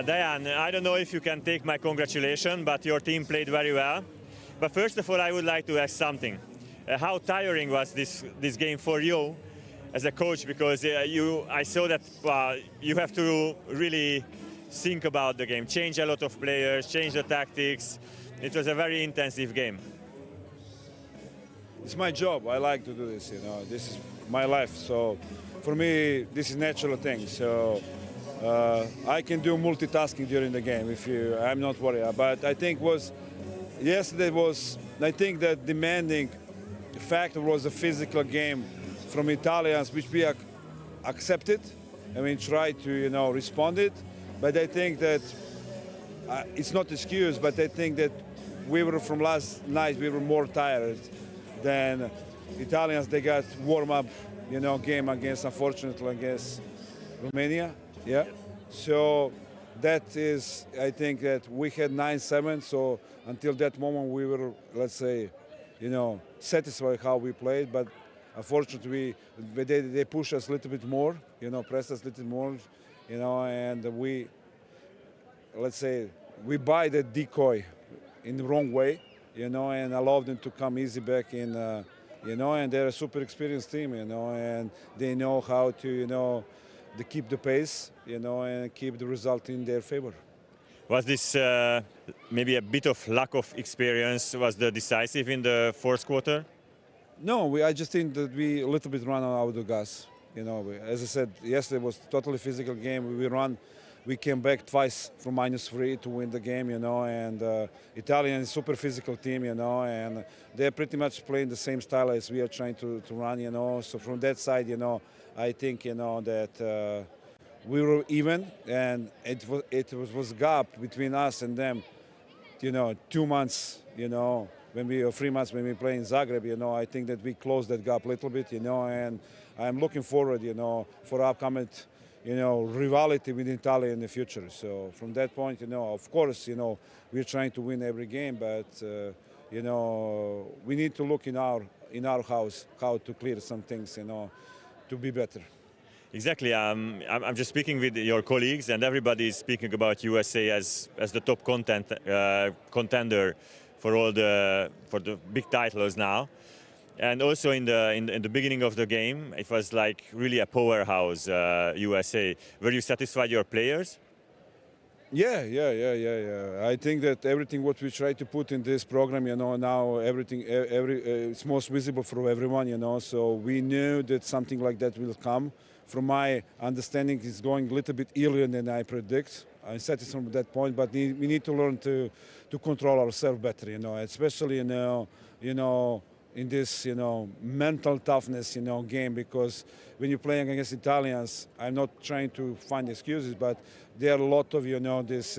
Diane, I don't know if you can take my congratulations, but your team played very well. But first of all, I would like to ask something. How tiring was this game for you as a coach? Because I saw that you have to really think about the game, change a lot of players, change the tactics. It was a very intensive game. It's my job. I like to do this. This is my life. So for me, this is natural thing. So I can do multitasking during the game. I'm not worried. But I think yesterday was, I think that demanding factor was a physical game from Italians, which we accepted. I mean, try to respond it. But I think that it's not excuse. But I think that from last night we were more tired than Italians. They got warm up, game unfortunately against Romania. Yeah. So that is, I think that we had 9-7. So until that moment we were, let's say, satisfied how we played. But unfortunately, they pushed us a little bit more, pressed us a little more, and let's say, we buy the decoy in the wrong way, and allowed them to come easy back in, and they're a super experienced team, and they know how to, to keep the pace, and keep the result in their favor. Was this maybe a bit of lack of experience? Was the decisive in the fourth quarter? No, I just think that we a little bit ran out of the gas. As I said, yesterday was a totally physical game. We came back twice from -3 to win the game, and Italian is a super physical team, and they're pretty much playing the same style as we are trying to run, So from that side, I think, that we were even, and it was gap between us and them, 2 months, or 3 months when we play in Zagreb, I think that we closed that gap a little bit, and I'm looking forward, for upcoming, rivalry with Italy in the future. So from that point, of course, we're trying to win every game, but we need to look in our house how to clear some things, to be better. Exactly. I'm just speaking with your colleagues, and everybody is speaking about USA as the top contender for the big titles now. And also in the beginning of the game, it was like really a powerhouse USA. Were you satisfied with your players? Yeah. I think that everything what we try to put in this program, now everything, it's most visible for everyone, So we knew that something like that will come. From my understanding, it's going a little bit earlier than I predict. I'm satisfied with that point, but we need to learn to control ourselves better, especially in this, mental toughness, game, because when you're playing against Italians, I'm not trying to find excuses, but there are a lot of, this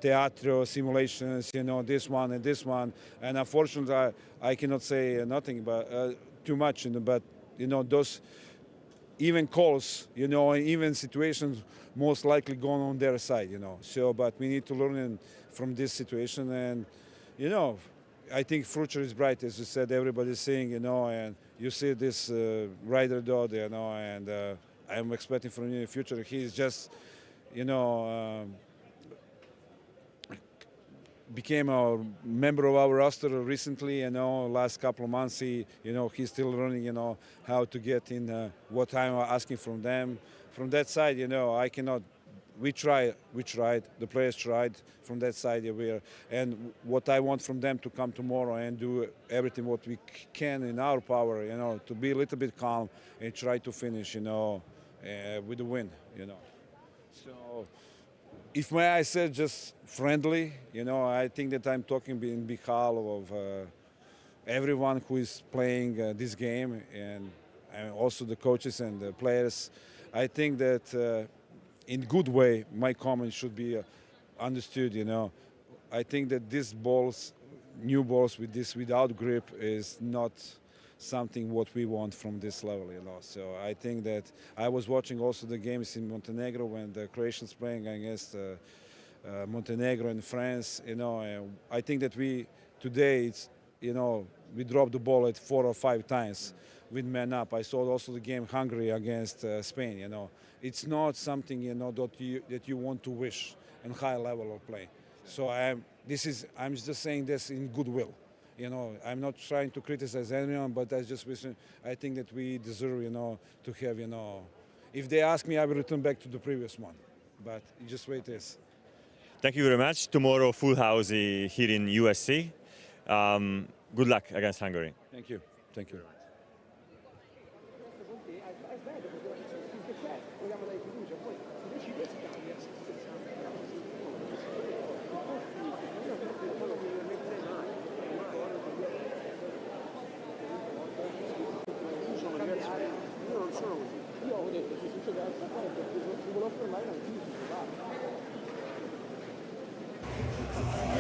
theater simulations, this one and this one, and unfortunately, I cannot say nothing but too much, but those even calls, and even situations most likely going on their side, So, but we need to learn from this situation, and I think future is bright, as you said. Everybody's saying, and you see this rider dog, and I'm expecting from him in the future. He's just, became a member of our roster recently, last couple of months. He's still learning, how to get in what I'm asking from them. From that side, I cannot we tried. The players tried from that side. And what I want from them to come tomorrow and do everything what we can in our power, to be a little bit calm and try to finish, with the win, So, if may I say just friendly, I think that I'm talking in behalf of everyone who is playing this game and also the coaches and the players. I think that in good way, my comment should be understood. I think that these balls, new balls without grip, is not something what we want from this level. So I think that I was watching also the games in Montenegro when the Croatians playing against Montenegro and France. I think that today we dropped the ball at 4 or 5 times with man up. I saw also the game Hungary against Spain. It's not something that you want to wish in high level of play. So I'm just saying this in goodwill. I'm not trying to criticize anyone, but I think that we deserve to have if they ask me, I will return back to the previous one. But just wait this. Thank you very much. Tomorrow, full house here in USC. Good luck against Hungary. Thank you. Thank you very much. Io ho detto se succede altra cosa perché si vuole fermare non ci si va.